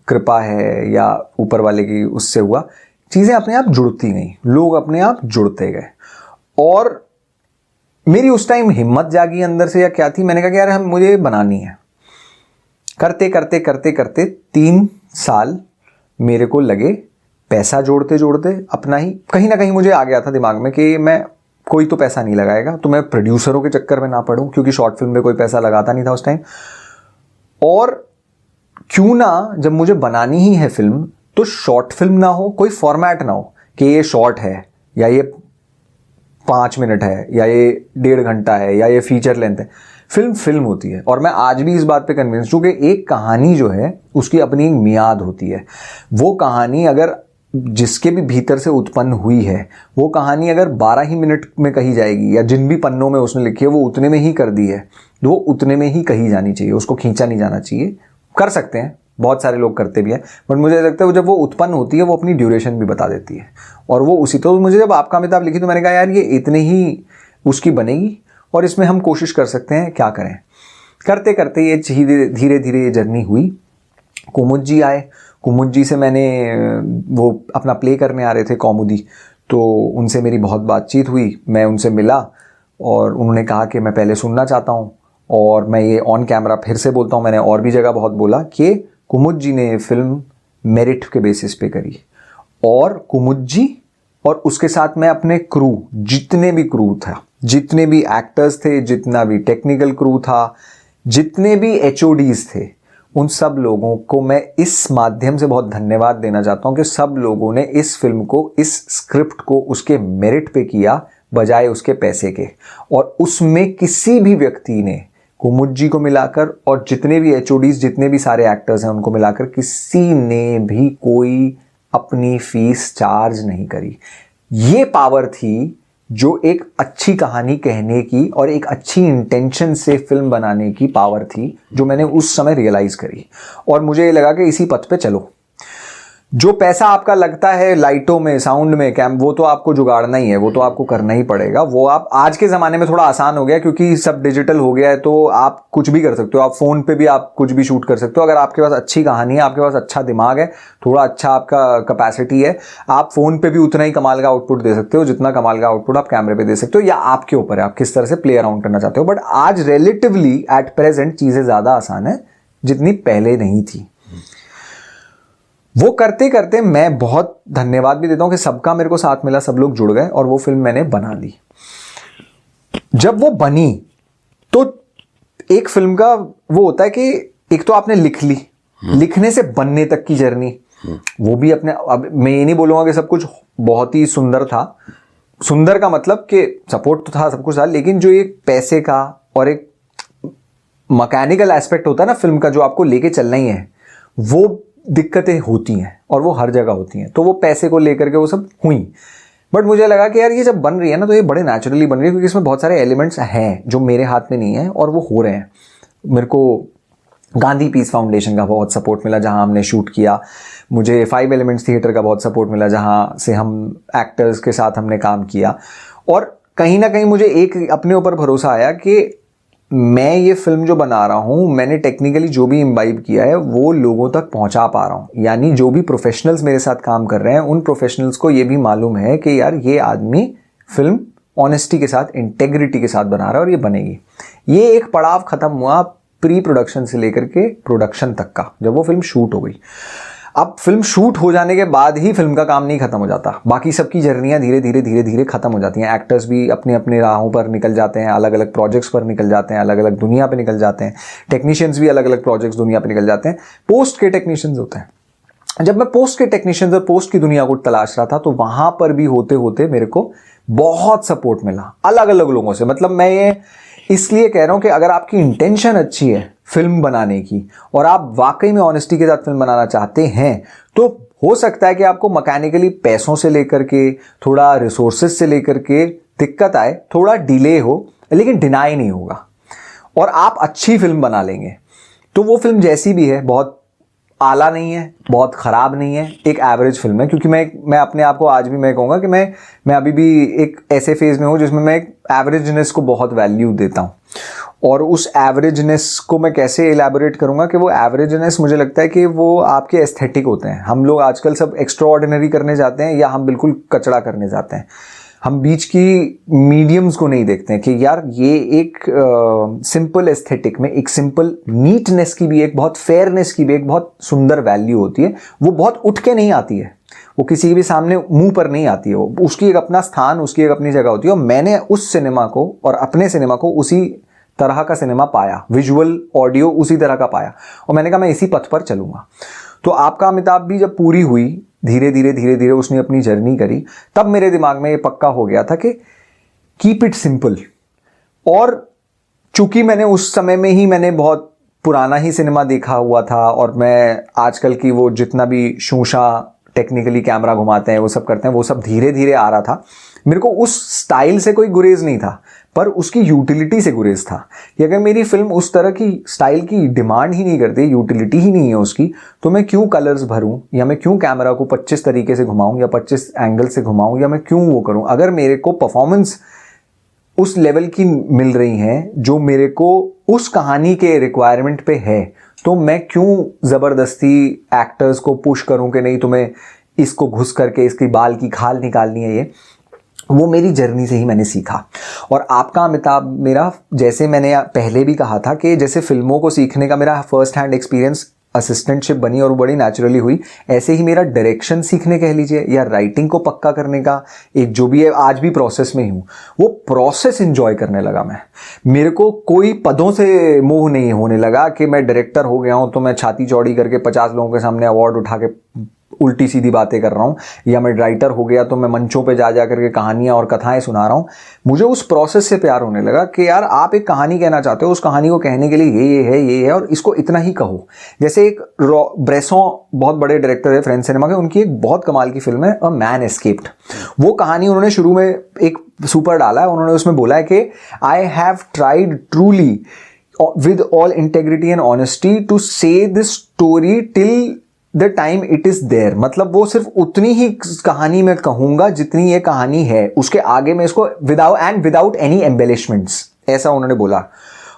कृपा है या ऊपर वाले की, उससे हुआ, चीज़ें अपने आप जुड़ती गई, लोग अपने आप जुड़ते गए। और मेरी उस टाइम हिम्मत जागी अंदर से या क्या थी, मैंने कहा कि यार हम, मुझे बनानी है। करते करते करते करते 3 साल मेरे को लगे, पैसा जोड़ते जोड़ते अपना ही, कहीं ना कहीं मुझे आ गया था दिमाग में कि मैं, कोई तो पैसा नहीं लगाएगा, तो मैं प्रोड्यूसरों के चक्कर में ना पड़ूं, क्योंकि शॉर्ट फिल्म में कोई पैसा लगाता नहीं था उस टाइम। और क्यों ना, जब मुझे बनानी ही है फिल्म, तो शॉर्ट फिल्म ना हो, कोई फॉर्मेट ना हो कि ये शॉर्ट है या ये 5 मिनट है या ये 1.5 घंटा है या ये फीचर लेंथ है। फिल्म फिल्म होती है। और मैं आज भी इस बात पे कन्विंस हूं कि एक कहानी जो है उसकी अपनी एक मियाद होती है। वो कहानी अगर जिसके भी भीतर से उत्पन्न हुई है, वो कहानी अगर 12 ही मिनट में कही जाएगी, या जिन भी पन्नों में उसने लिखी है वो उतने में ही कर दी है, वो उतने में ही कही जानी चाहिए, उसको खींचा नहीं जाना चाहिए। कर सकते हैं, बहुत सारे लोग करते भी हैं, बट मुझे लगता है जब वो उत्पन्न होती है वो अपनी ड्यूरेशन भी बता देती है। और वो उसी, तो मुझे जब आपका अमिताभ लिखी तो मैंने कहा यार ये इतने ही उसकी बनेगी और इसमें हम कोशिश कर सकते हैं, क्या करें। करते करते ये धीरे धीरे ये जर्नी हुई। कुमुद जी आए, कुमुद जी से मैंने, वो अपना प्ले करने आ रहे थे कौमुदी, तो उनसे मेरी बहुत बातचीत हुई। मैं उनसे मिला और उन्होंने कहा कि मैं पहले सुनना चाहता हूँ, और मैं ये ऑन कैमरा फिर से बोलता हूँ, मैंने और भी जगह बहुत बोला कि कुमुद जी ने फिल्म मेरिट के बेसिस पे करी। और कुमुद जी और उसके साथ मैं अपने क्रू, जितने भी क्रू था, जितने भी एक्टर्स थे, जितना भी टेक्निकल क्रू था, जितने भी HODs थे, उन सब लोगों को मैं इस माध्यम से बहुत धन्यवाद देना चाहता हूं कि सब लोगों ने इस फिल्म को, इस स्क्रिप्ट को उसके मेरिट पे किया बजाय उसके पैसे के। और उसमें किसी भी व्यक्ति ने, कुमुद जी को मिलाकर और जितने भी HODs, जितने भी सारे एक्टर्स हैं उनको मिलाकर, किसी ने भी कोई अपनी फीस चार्ज नहीं करी। ये पावर थी जो एक अच्छी कहानी कहने की और एक अच्छी इंटेंशन से फिल्म बनाने की पावर थी, जो मैंने उस समय रियलाइज करी। और मुझे ये लगा कि इसी पथ पे चलो। जो पैसा आपका लगता है लाइटों में, साउंड में, वो तो आपको जुगाड़ना ही है, वो तो आपको करना ही पड़ेगा। वो आप, आज के ज़माने में थोड़ा आसान हो गया क्योंकि सब डिजिटल हो गया है, तो आप कुछ भी कर सकते हो। आप फ़ोन पे भी आप कुछ भी शूट कर सकते हो। अगर आपके पास अच्छी कहानी है, आपके पास अच्छा दिमाग है, थोड़ा अच्छा आपका कैपेसिटी है, आप फ़ोन पे भी उतना ही कमाल का आउटपुट दे सकते हो जितना कमाल का आउटपुट आप कैमरे पे दे सकते हो, या आपके ऊपर है आप किस तरह से प्ले अराउंड करना चाहते हो। बट आज रिलेटिवली एट प्रेजेंट चीज़ें ज़्यादा आसान है जितनी पहले नहीं थी। वो करते करते मैं बहुत धन्यवाद भी देता हूं कि सबका मेरे को साथ मिला, सब लोग जुड़ गए और वो फिल्म मैंने बना ली। जब वो बनी तो एक फिल्म का वो होता है कि एक तो आपने लिख ली, लिखने से बनने तक की जर्नी, वो भी अपने, अब मैं ये नहीं बोलूंगा कि सब कुछ बहुत ही सुंदर था। सुंदर का मतलब कि सपोर्ट तो था, सब कुछ था, लेकिन जो एक पैसे का और एक मैकेनिकल एस्पेक्ट होता है ना फिल्म का, जो आपको लेके चलना ही है, वो दिक्कतें होती हैं और वो हर जगह होती हैं। तो वो पैसे को लेकर के वो सब हुई। बट मुझे लगा कि यार ये जब बन रही है ना, तो ये बड़े नेचुरली बन रही है, क्योंकि इसमें बहुत सारे एलिमेंट्स हैं जो मेरे हाथ में नहीं है और वो हो रहे हैं। मेरे को गांधी पीस फाउंडेशन का बहुत सपोर्ट मिला जहां हमने शूट किया। मुझे 5 एलिमेंट्स थिएटर का बहुत सपोर्ट मिला जहां से हम एक्टर्स के साथ हमने काम किया। और कहीं ना कहीं मुझे एक अपने ऊपर भरोसा आया कि मैं ये फिल्म जो बना रहा हूँ, मैंने टेक्निकली जो भी इम्बाइब किया है वो लोगों तक पहुँचा पा रहा हूँ। यानी जो भी प्रोफेशनल्स मेरे साथ काम कर रहे हैं, उन प्रोफेशनल्स को ये भी मालूम है कि यार ये आदमी फिल्म ऑनेस्टी के साथ, इंटेग्रिटी के साथ बना रहा है और ये बनेगी। ये एक पड़ाव ख़त्म हुआ प्री प्रोडक्शन से लेकर के प्रोडक्शन तक का, जब वो फिल्म शूट हो गई। अब फिल्म शूट हो जाने के बाद ही फिल्म का काम नहीं खत्म हो जाता, बाकी सबकी जर्नियाँ धीरे धीरे धीरे धीरे खत्म हो जाती हैं। एक्टर्स भी अपनी अपनी राहों पर निकल जाते हैं, अलग अलग प्रोजेक्ट्स पर निकल जाते हैं, अलग अलग दुनिया पे निकल जाते हैं। टेक्नीशियंस भी अलग अलग प्रोजेक्ट्स दुनिया पे निकल जाते हैं। पोस्ट के टेक्नीशियंस होते हैं। जब मैं पोस्ट के टेक्नीशियंस और पोस्ट की दुनिया को तलाश रहा था तो वहां पर भी होते होते मेरे को बहुत सपोर्ट मिला अलग अलग लोगों से। मतलब मैं ये इसलिए कह रहा हूं कि अगर आपकी इंटेंशन अच्छी है फिल्म बनाने की और आप वाकई में ऑनेस्टी के साथ फिल्म बनाना चाहते हैं तो हो सकता है कि आपको मैकेनिकली पैसों से लेकर के, थोड़ा रिसोर्सेज से लेकर के दिक्कत आए, थोड़ा डिले हो, लेकिन डिनाई नहीं होगा और आप अच्छी फिल्म बना लेंगे। तो वो फिल्म जैसी भी है, बहुत आला नहीं है, बहुत ख़राब नहीं है, एक एवरेज फिल्म है। क्योंकि मैं अपने आप को आज भी मैं कहूँगा कि मैं अभी भी एक ऐसे फेज़ में हूँ जिसमें मैं एक एवरेजनेस को बहुत वैल्यू देता हूँ। और उस एवरेजनेस को मैं कैसे एलैबोरेट करूँगा कि वो एवरेजनेस मुझे लगता है कि वो आपके एस्थेटिक होते हैं। हम लोग आजकल सब एक्स्ट्रा ऑर्डिनरी करने जाते हैं या हम बिल्कुल कचड़ा करने जाते हैं। हम बीच की मीडियम्स को नहीं देखते हैं कि यार ये एक सिंपल एस्थेटिक में एक सिंपल नीटनेस की भी, एक बहुत फेयरनेस की भी एक बहुत सुंदर वैल्यू होती है। वो बहुत उठ के नहीं आती है, वो किसी के भी सामने मुंह पर नहीं आती है, वो उसकी एक अपना स्थान, उसकी एक अपनी जगह होती है। और मैंने उस सिनेमा को और अपने सिनेमा को उसी तरह का सिनेमा पाया, विजुअल ऑडियो उसी तरह का पाया और मैंने कहा मैं इसी पथ पर चलूंगा। तो आपका अमिताभ भी जब पूरी हुई, धीरे धीरे उसने अपनी जर्नी करी, तब मेरे दिमाग में ये पक्का हो गया था कि कीप इट सिंपल। और चूंकि मैंने उस समय में ही मैंने बहुत पुराना ही सिनेमा देखा हुआ था और मैं आजकल की वो जितना भी शूशा टेक्निकली कैमरा घुमाते हैं वो सब करते हैं, वो सब धीरे धीरे आ रहा था। मेरे को उस स्टाइल से कोई गुरेज नहीं था, पर उसकी यूटिलिटी से गुरेज था कि अगर मेरी फिल्म उस तरह की स्टाइल की डिमांड ही नहीं करती, यूटिलिटी ही नहीं है उसकी, तो मैं क्यों कलर्स भरूं या मैं क्यों कैमरा को 25 तरीके से घुमाऊं या 25 एंगल से घुमाऊं या मैं क्यों वो करूं। अगर मेरे को परफॉर्मेंस उस लेवल की मिल रही है जो मेरे को उस कहानी के रिक्वायरमेंट पे है, तो मैं क्यों ज़बरदस्ती एक्टर्स को पुश करूं कि नहीं तुम्हें इसको घुस करके इसकी बाल की खाल निकालनी है। ये वो मेरी जर्नी से ही मैंने सीखा। और आपका अमिताभ मेरा, जैसे मैंने पहले भी कहा था कि जैसे फिल्मों को सीखने का मेरा फर्स्ट हैंड एक्सपीरियंस असिस्टेंटशिप बनी और वो बड़ी नेचुरली हुई, ऐसे ही मेरा डायरेक्शन सीखने कह लीजिए या राइटिंग को पक्का करने का एक जो भी है, आज भी प्रोसेस में ही हूँ, वो प्रोसेस एंजॉय करने लगा मैं। मेरे को कोई पदों से मोह नहीं होने लगा कि मैं डायरेक्टर हो गया हूँ तो मैं छाती चौड़ी करके 50 लोगों के सामने अवार्ड उठा के उल्टी सीधी बातें कर रहा हूँ, या मैं राइटर हो गया तो मैं मंचों पे जा करके कहानियाँ और कथाएं सुना रहा हूँ। मुझे उस प्रोसेस से प्यार होने लगा कि यार आप एक कहानी कहना चाहते हो, उस कहानी को कहने के लिए ये है और इसको इतना ही कहो। जैसे एक ब्रेसों बहुत बड़े डायरेक्टर है फ्रेंच सिनेमा के, उनकी एक बहुत कमाल की फिल्म है अ मैन एस्केप्ड। वो कहानी उन्होंने शुरू में एक सुपर डाला है, उन्होंने उसमें बोला है कि I have tried truly with all integrity and honesty to say this story till the time it is there. मतलब वो सिर्फ उतनी ही कहानी मैं कहूंगा जितनी ये कहानी है, उसके आगे मैं इसको विदाउट एनी एम्बेलिशमेंट्स, ऐसा उन्होंने बोला।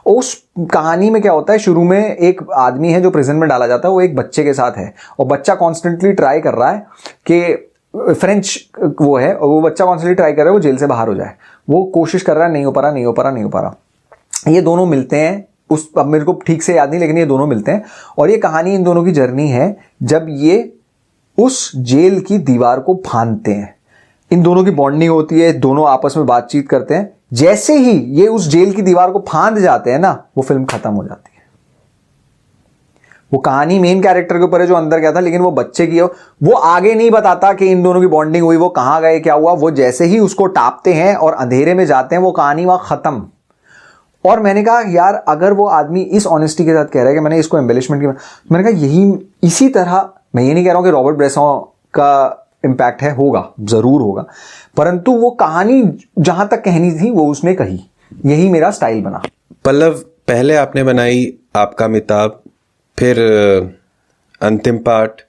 उस कहानी में क्या होता है, शुरू में एक आदमी है जो प्रिजन में डाला जाता है, वो एक बच्चे के साथ है और बच्चा कॉन्स्टेंटली ट्राई कर रहा है कि फ्रेंच वो है और वो बच्चा कॉन्स्टेंटली ट्राई कर रहा है वो जेल से बाहर हो जाए। वो कोशिश कर रहा है, नहीं हो पा रहा। ये दोनों मिलते हैं, अब मेरे को ठीक से याद नहीं, लेकिन ये दोनों मिलते हैं और ये कहानी इन दोनों की जर्नी है जब ये उस जेल की दीवार को फांदते हैं। इन दोनों की बॉन्डिंग होती है, दोनों आपस में बातचीत करते हैं। जैसे ही ये उस जेल की दीवार को फांद जाते हैं ना, वो फिल्म खत्म हो जाती है। वो कहानी मेन कैरेक्टर के ऊपर है जो अंदर गया था, लेकिन वो बच्चे की है, वो आगे नहीं बताता कि इन दोनों की बॉन्डिंग हुई, वो कहां गए, क्या हुआ। वो जैसे ही उसको टापते हैं और अंधेरे में जाते हैं, वो कहानी वहां खत्म। और मैंने कहा यार अगर वो आदमी इस ऑनेस्टी के साथ कह रहा है कि मैंने इसको एम्बेलिशमेंट किया, मैंने कहा यही इसी तरह, मैं ये नहीं कह रहा हूं कि रॉबर्ट ब्रेसों का इम्पैक्ट है, होगा जरूर होगा, परंतु वो कहानी जहां तक कहनी थी वो उसने कही, यही मेरा स्टाइल बना। पल्लव, पहले आपने बनाई आपका अमिताभ, फिर अंतिम पार्ट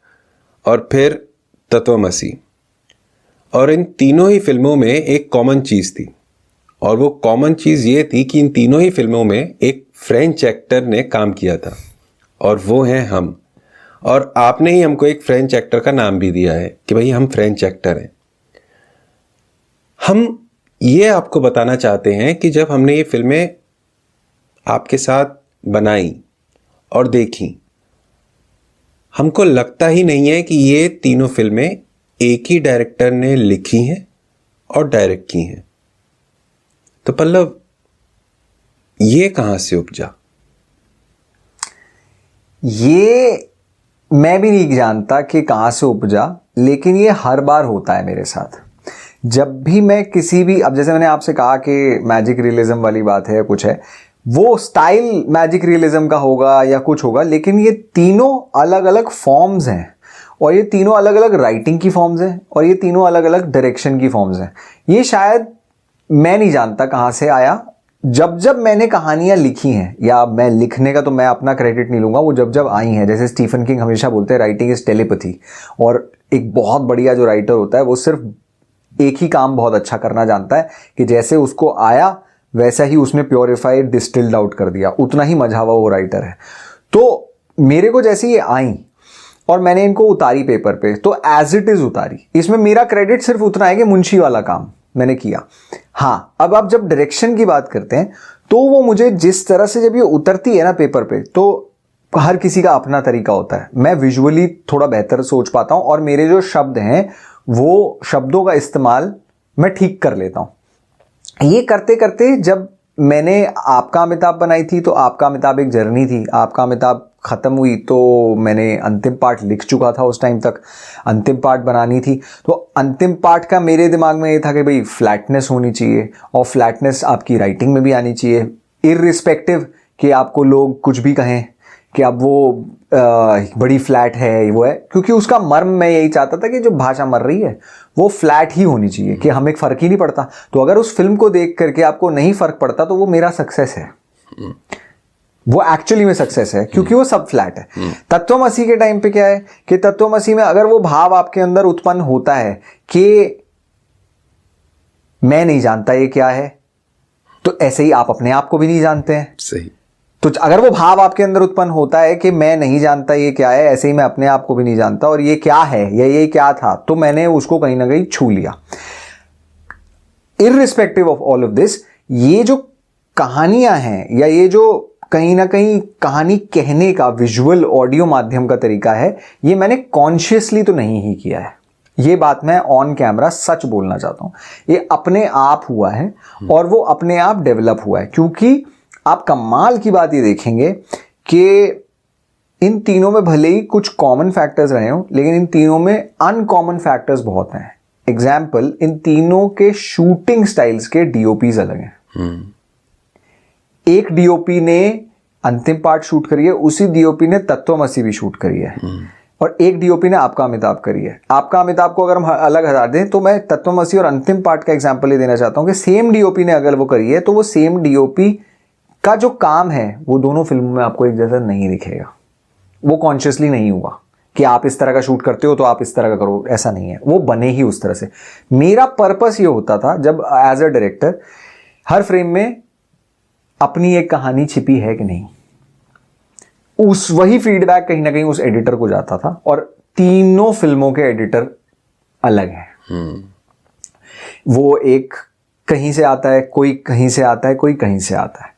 और फिर तत्वमसी, और इन तीनों ही फिल्मों में एक कॉमन चीज़ थी और वो कॉमन चीज़ ये थी कि इन तीनों ही फिल्मों में एक फ्रेंच एक्टर ने काम किया था और वो हैं हम। और आपने ही हमको एक फ्रेंच एक्टर का नाम भी दिया है कि भाई हम फ्रेंच एक्टर हैं। हम ये आपको बताना चाहते हैं कि जब हमने ये फिल्में आपके साथ बनाई और देखी हमको लगता ही नहीं है कि ये तीनों फिल्में एक ही डायरेक्टर ने लिखी हैं और डायरेक्ट की हैं। तो पल्लव, ये कहां से उपजा? ये मैं भी नहीं जानता कि कहां से उपजा, लेकिन ये हर बार होता है मेरे साथ। जब भी मैं किसी भी, अब जैसे मैंने आपसे कहा कि मैजिक रियलिज्म वाली बात है, कुछ है, वो स्टाइल मैजिक रियलिज्म का होगा या कुछ होगा, लेकिन ये तीनों अलग अलग फॉर्म्स हैं, और ये तीनों अलग अलग राइटिंग की फॉर्म्स हैं, और ये तीनों अलग अलग डायरेक्शन की फॉर्म्स हैं। ये शायद मैं नहीं जानता कहाँ से आया। जब जब मैंने कहानियां लिखी हैं, या मैं लिखने का तो मैं अपना क्रेडिट नहीं लूंगा, वो जब जब आई हैं, जैसे स्टीफन किंग हमेशा बोलते हैं राइटिंग इज टेलीपैथी, और एक बहुत बढ़िया जो राइटर होता है वो सिर्फ एक ही काम बहुत अच्छा करना जानता है कि जैसे उसको आया वैसा ही उसने प्योरीफाइड डिस्टिल्ड आउट कर दिया, उतना ही मझावा वो राइटर है। तो मेरे को जैसे ये आई और मैंने इनको उतारी पेपर पे, तो एज इट इज उतारी। इसमें मेरा क्रेडिट सिर्फ उतना है कि मुंशी वाला काम मैंने किया। हाँ, अब आप जब डायरेक्शन की बात करते हैं तो वो मुझे जिस तरह से जब ये उतरती है ना पेपर पे, तो हर किसी का अपना तरीका होता है। मैं विजुअली थोड़ा बेहतर सोच पाता हूं, और मेरे जो शब्द हैं वो शब्दों का इस्तेमाल मैं ठीक कर लेता हूं। ये करते करते जब मैंने आपका अमिताभ बनाई थी, तो आपका अमिताभ एक जर्नी थी। आपका अमिताभ खत्म हुई तो मैंने अंतिम पार्ट लिख चुका था, उस टाइम तक अंतिम पार्ट बनानी थी। तो अंतिम पार्ट का मेरे दिमाग में ये था कि भाई फ्लैटनेस होनी चाहिए, और फ्लैटनेस आपकी राइटिंग में भी आनी चाहिए, इररिस्पेक्टिव कि आपको लोग कुछ भी कहें कि अब वो बड़ी फ्लैट है, वो है, क्योंकि उसका मर्म मैं यही चाहता था कि जो भाषा मर रही है वो फ्लैट ही होनी चाहिए, कि हमें फर्क ही नहीं पड़ता। तो अगर उस फिल्म को देख करके आपको नहीं फर्क पड़ता तो वो मेरा सक्सेस है, वो एक्चुअली में सक्सेस है, क्योंकि वो सब फ्लैट है। तत्वमसी के टाइम पे क्या है कि तत्वमसी में अगर वो भाव आपके अंदर उत्पन्न होता है कि मैं नहीं जानता ये क्या है, तो ऐसे ही आप अपने आप को भी नहीं जानते हैं। सही। तो अगर वो भाव आपके अंदर उत्पन्न होता है कि मैं नहीं जानता ये क्या है, ऐसे ही मैं अपने आप को भी नहीं जानता, और ये क्या है या ये क्या था, तो मैंने उसको कहीं ना कहीं छू लिया। Irrespective of all of this, ये जो कहानियां हैं, या ये जो कहीं ना कहीं कहानी कहने का विजुअल ऑडियो माध्यम का तरीका है, ये मैंने कॉन्शियसली तो नहीं ही किया है। ये बात मैं ऑन कैमरा सच बोलना चाहता हूं। ये अपने आप हुआ है, और वो अपने आप डेवलप हुआ है, क्योंकि आप कमाल की बात ये देखेंगे कि इन तीनों में भले ही कुछ कॉमन फैक्टर्स रहे हों, लेकिन इन तीनों में अनकॉमन फैक्टर्स बहुत हैं। एग्जाम्पल, इन तीनों के शूटिंग स्टाइल्स के डीओपीज अलग हैं। एक डीओपी ने अंतिम पार्ट शूट करी है, उसी डीओपी ने तत्वमसी भी शूट करी है, और एक डीओपी ने आपका अमिताभ करी है। आपका अमिताभ को अगर हम अलग हटा दें, तो मैं तत्वमसी और अंतिम पार्ट का एग्जाम्पल ये देना चाहता हूं कि सेम डीओपी ने अगर वो करी है, तो वो सेम डीओपी का जो काम है वो दोनों फिल्मों में आपको एक जैसा नहीं दिखेगा। वो कॉन्शियसली नहीं हुआ कि आप इस तरह का शूट करते हो तो आप इस तरह का करो, ऐसा नहीं है, वो बने ही उस तरह से। मेरा पर्पस ये होता था जब एज अ डायरेक्टर, हर फ्रेम में अपनी एक कहानी छिपी है कि नहीं, उस वही फीडबैक कहीं ना कहीं उस एडिटर को जाता था। और तीनों फिल्मों के एडिटर अलग हैं। वो एक कहीं से आता है, कोई कहीं से आता है, कोई कहीं से आता है,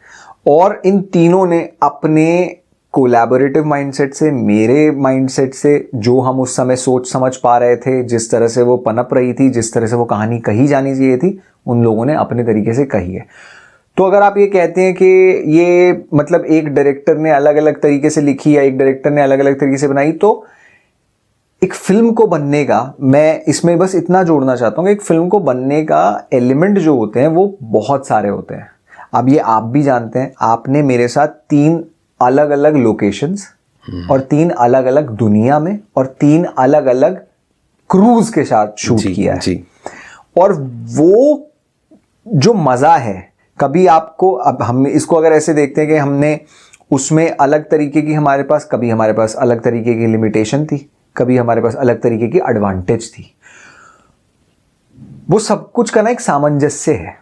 और इन तीनों ने अपने कोलैबोरेटिव माइंडसेट से, मेरे माइंडसेट से, जो हम उस समय सोच समझ पा रहे थे, जिस तरह से वो पनप रही थी, जिस तरह से वो कहानी कही जानी चाहिए थी, उन लोगों ने अपने तरीके से कही है। तो अगर आप ये कहते हैं कि ये मतलब एक डायरेक्टर ने अलग अलग तरीके से लिखी या एक डायरेक्टर ने अलग अलग तरीके से बनाई, तो एक फिल्म को बनने का, मैं इसमें बस इतना जोड़ना चाहता हूँ कि एक फिल्म को बनने का एलिमेंट जो होते हैं वो बहुत सारे होते हैं। अब ये आप भी जानते हैं, आपने मेरे साथ 3 अलग अलग लोकेशंस और 3 अलग अलग दुनिया में और 3 अलग अलग क्रूज के साथ शूट किया है जी। और वो जो मजा है, कभी आपको, अब हम इसको अगर ऐसे देखते हैं कि हमने उसमें अलग तरीके की हमारे पास, कभी हमारे पास अलग तरीके की लिमिटेशन थी, कभी हमारे पास अलग तरीके की एडवांटेज थी। वो सब कुछ का ना एक सामंजस्य है,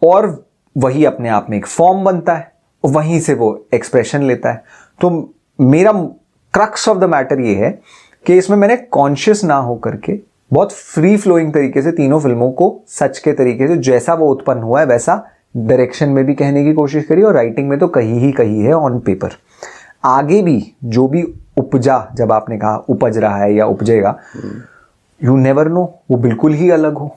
और वही अपने आप में एक फॉर्म बनता है, वहीं से वो एक्सप्रेशन लेता है। तो मेरा क्रक्स ऑफ द मैटर ये है कि इसमें मैंने कॉन्शियस ना हो करके बहुत फ्री फ्लोइंग तरीके से तीनों फिल्मों को सच के तरीके से जैसा वो उत्पन्न हुआ है वैसा डायरेक्शन में भी कहने की कोशिश करी, और राइटिंग में तो कही ही कही है ऑन पेपर। आगे भी जो भी उपजा, जब आपने कहा उपज रहा है या उपजेगा, यू नेवर नो, वो बिल्कुल ही अलग हो।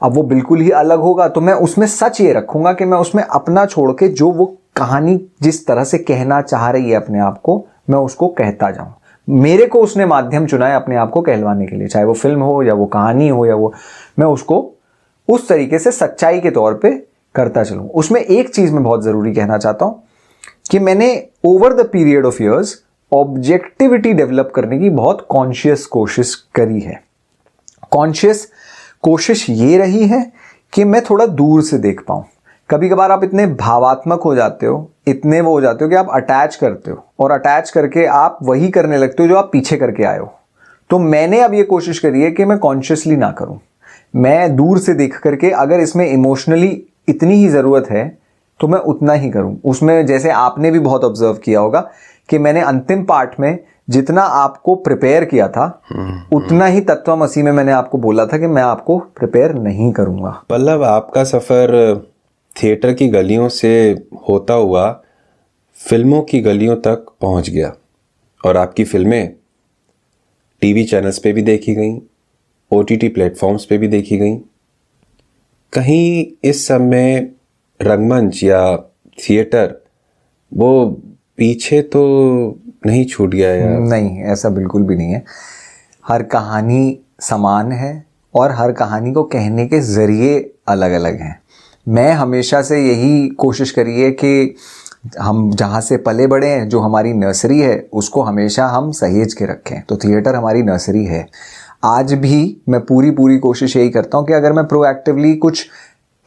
अब वो बिल्कुल ही अलग होगा तो मैं उसमें सच ये रखूंगा कि मैं उसमें अपना छोड़ के जो वो कहानी जिस तरह से कहना चाह रही है अपने आप को, मैं उसको कहता जाऊं। मेरे को उसने माध्यम चुना है अपने आप को कहलवाने के लिए, चाहे वो फिल्म हो या वो कहानी हो या वो, मैं उसको उस तरीके से सच्चाई के तौर पे करता चलूं। उसमें एक चीज मैं बहुत जरूरी कहना चाहता हूं कि मैंने over the period of years objectivity develop करने की बहुत कॉन्शियस कोशिश करी है। कॉन्शियस कोशिश ये रही है कि मैं थोड़ा दूर से देख पाऊं। कभी कभार आप इतने भावात्मक हो जाते हो, इतने वो हो जाते हो कि आप अटैच करते हो, और अटैच करके आप वही करने लगते हो जो आप पीछे करके आए हो। तो मैंने अब ये कोशिश करी है कि मैं कॉन्शियसली ना करूं, मैं दूर से देख करके अगर इसमें इमोशनली इतनी ही जरूरत है तो मैं उतना ही करूं। उसमें जैसे आपने भी बहुत ऑब्जर्व किया होगा कि मैंने अंतिम पार्ट में जितना आपको प्रिपेयर किया था उतना ही तत्वमसी में मैंने आपको बोला था कि मैं आपको प्रिपेयर नहीं करूंगा। पल्लव, आपका सफ़र थिएटर की गलियों से होता हुआ फिल्मों की गलियों तक पहुंच गया, और आपकी फिल्में टीवी चैनल्स पे भी देखी गईं, OTT प्लेटफॉर्म्स पे भी देखी गईं। कहीं इस सब में रंगमंच या थिएटर वो पीछे तो नहीं छूट गया यार? नहीं, ऐसा बिल्कुल भी नहीं है। हर कहानी समान है और हर कहानी को कहने के जरिए अलग अलग हैं। मैं हमेशा से यही कोशिश करी है कि हम जहाँ से पले बड़े हैं, जो हमारी नर्सरी है, उसको हमेशा हम सहेज के रखें। तो थिएटर हमारी नर्सरी है। आज भी मैं पूरी कोशिश यही करता हूँ कि अगर मैं प्रोएक्टिवली कुछ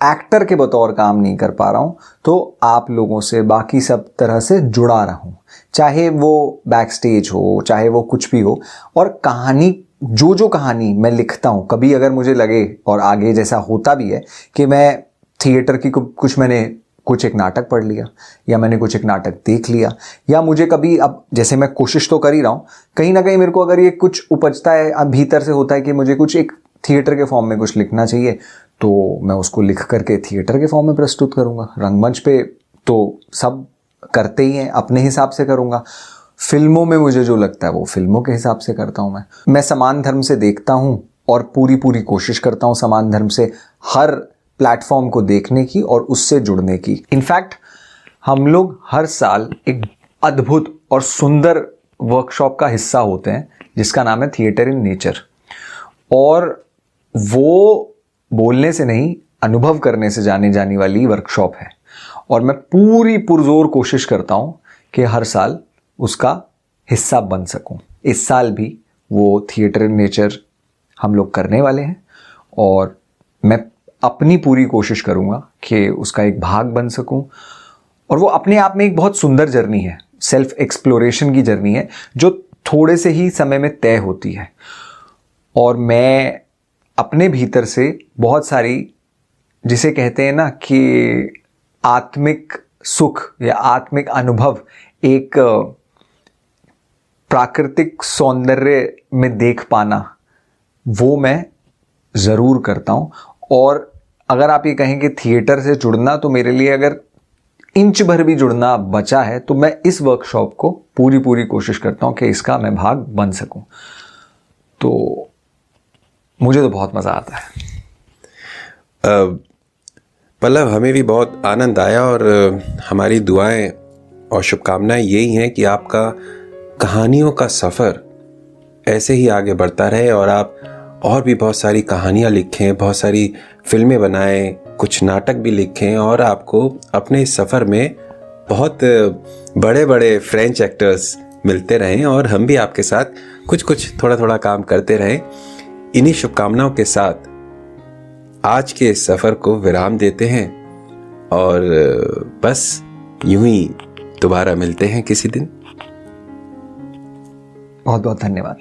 एक्टर के बतौर काम नहीं कर पा रहा हूँ तो आप लोगों से बाकी सब तरह से जुड़ा रहूं, चाहे वो बैक स्टेज हो, चाहे वो कुछ भी हो। और कहानी, जो कहानी मैं लिखता हूँ, कभी अगर मुझे लगे, और आगे जैसा होता भी है कि मैं थिएटर की मैंने कुछ एक नाटक पढ़ लिया या मैंने कुछ एक नाटक देख लिया, या मुझे कभी, अब जैसे मैं कोशिश तो कर ही रहा हूँ, कहीं ना कहीं मेरे को अगर ये कुछ उपजता है, अब भीतर से होता है कि मुझे कुछ एक थिएटर के फॉर्म में कुछ लिखना चाहिए, तो मैं उसको लिख करके थिएटर के फॉर्म में प्रस्तुत करूँगा। रंगमंच पे तो सब करते ही हैं, अपने हिसाब से करूँगा। फिल्मों में मुझे जो लगता है वो फिल्मों के हिसाब से करता हूँ। मैं समान धर्म से देखता हूँ और पूरी कोशिश करता हूँ समान धर्म से हर प्लेटफॉर्म को देखने की और उससे जुड़ने की। इनफैक्ट हम लोग हर साल एक अद्भुत और सुंदर वर्कशॉप का हिस्सा होते हैं जिसका नाम है थिएटर इन नेचर, और वो बोलने से नहीं, अनुभव करने से जाने जाने वाली वर्कशॉप है। और मैं पूरी पुरजोर कोशिश करता हूँ कि हर साल उसका हिस्सा बन सकूँ। इस साल भी वो थिएटर इन नेचर हम लोग करने वाले हैं और मैं अपनी पूरी कोशिश करूँगा कि उसका एक भाग बन सकूँ। और वो अपने आप में एक बहुत सुंदर जर्नी है, सेल्फ एक्सप्लोरेशन की जर्नी है, जो थोड़े से ही समय में तय होती है। और मैं अपने भीतर से बहुत सारी, जिसे कहते हैं ना कि आत्मिक सुख या आत्मिक अनुभव, एक प्राकृतिक सौंदर्य में देख पाना, वो मैं ज़रूर करता हूँ। और अगर आप ये कहें कि थिएटर से जुड़ना, तो मेरे लिए अगर इंच भर भी जुड़ना बचा है तो मैं इस वर्कशॉप को पूरी कोशिश करता हूँ कि इसका मैं भाग बन सकूँ। तो मुझे तो बहुत मज़ा आता है। पल्लव, हमें भी बहुत आनंद आया और हमारी दुआएं और शुभकामनाएं यही हैं कि आपका कहानियों का सफ़र ऐसे ही आगे बढ़ता रहे और आप और भी बहुत सारी कहानियाँ लिखें, बहुत सारी फिल्में बनाएं, कुछ नाटक भी लिखें, और आपको अपने इस सफ़र में बहुत बड़े बड़े फ्रेंच एक्टर्स मिलते रहें और हम भी आपके साथ कुछ थोड़ा काम करते रहें। इन्हीं शुभकामनाओं के साथ आज के इस सफ़र को विराम देते हैं और बस यूं ही दोबारा मिलते हैं किसी दिन। बहुत बहुत धन्यवाद।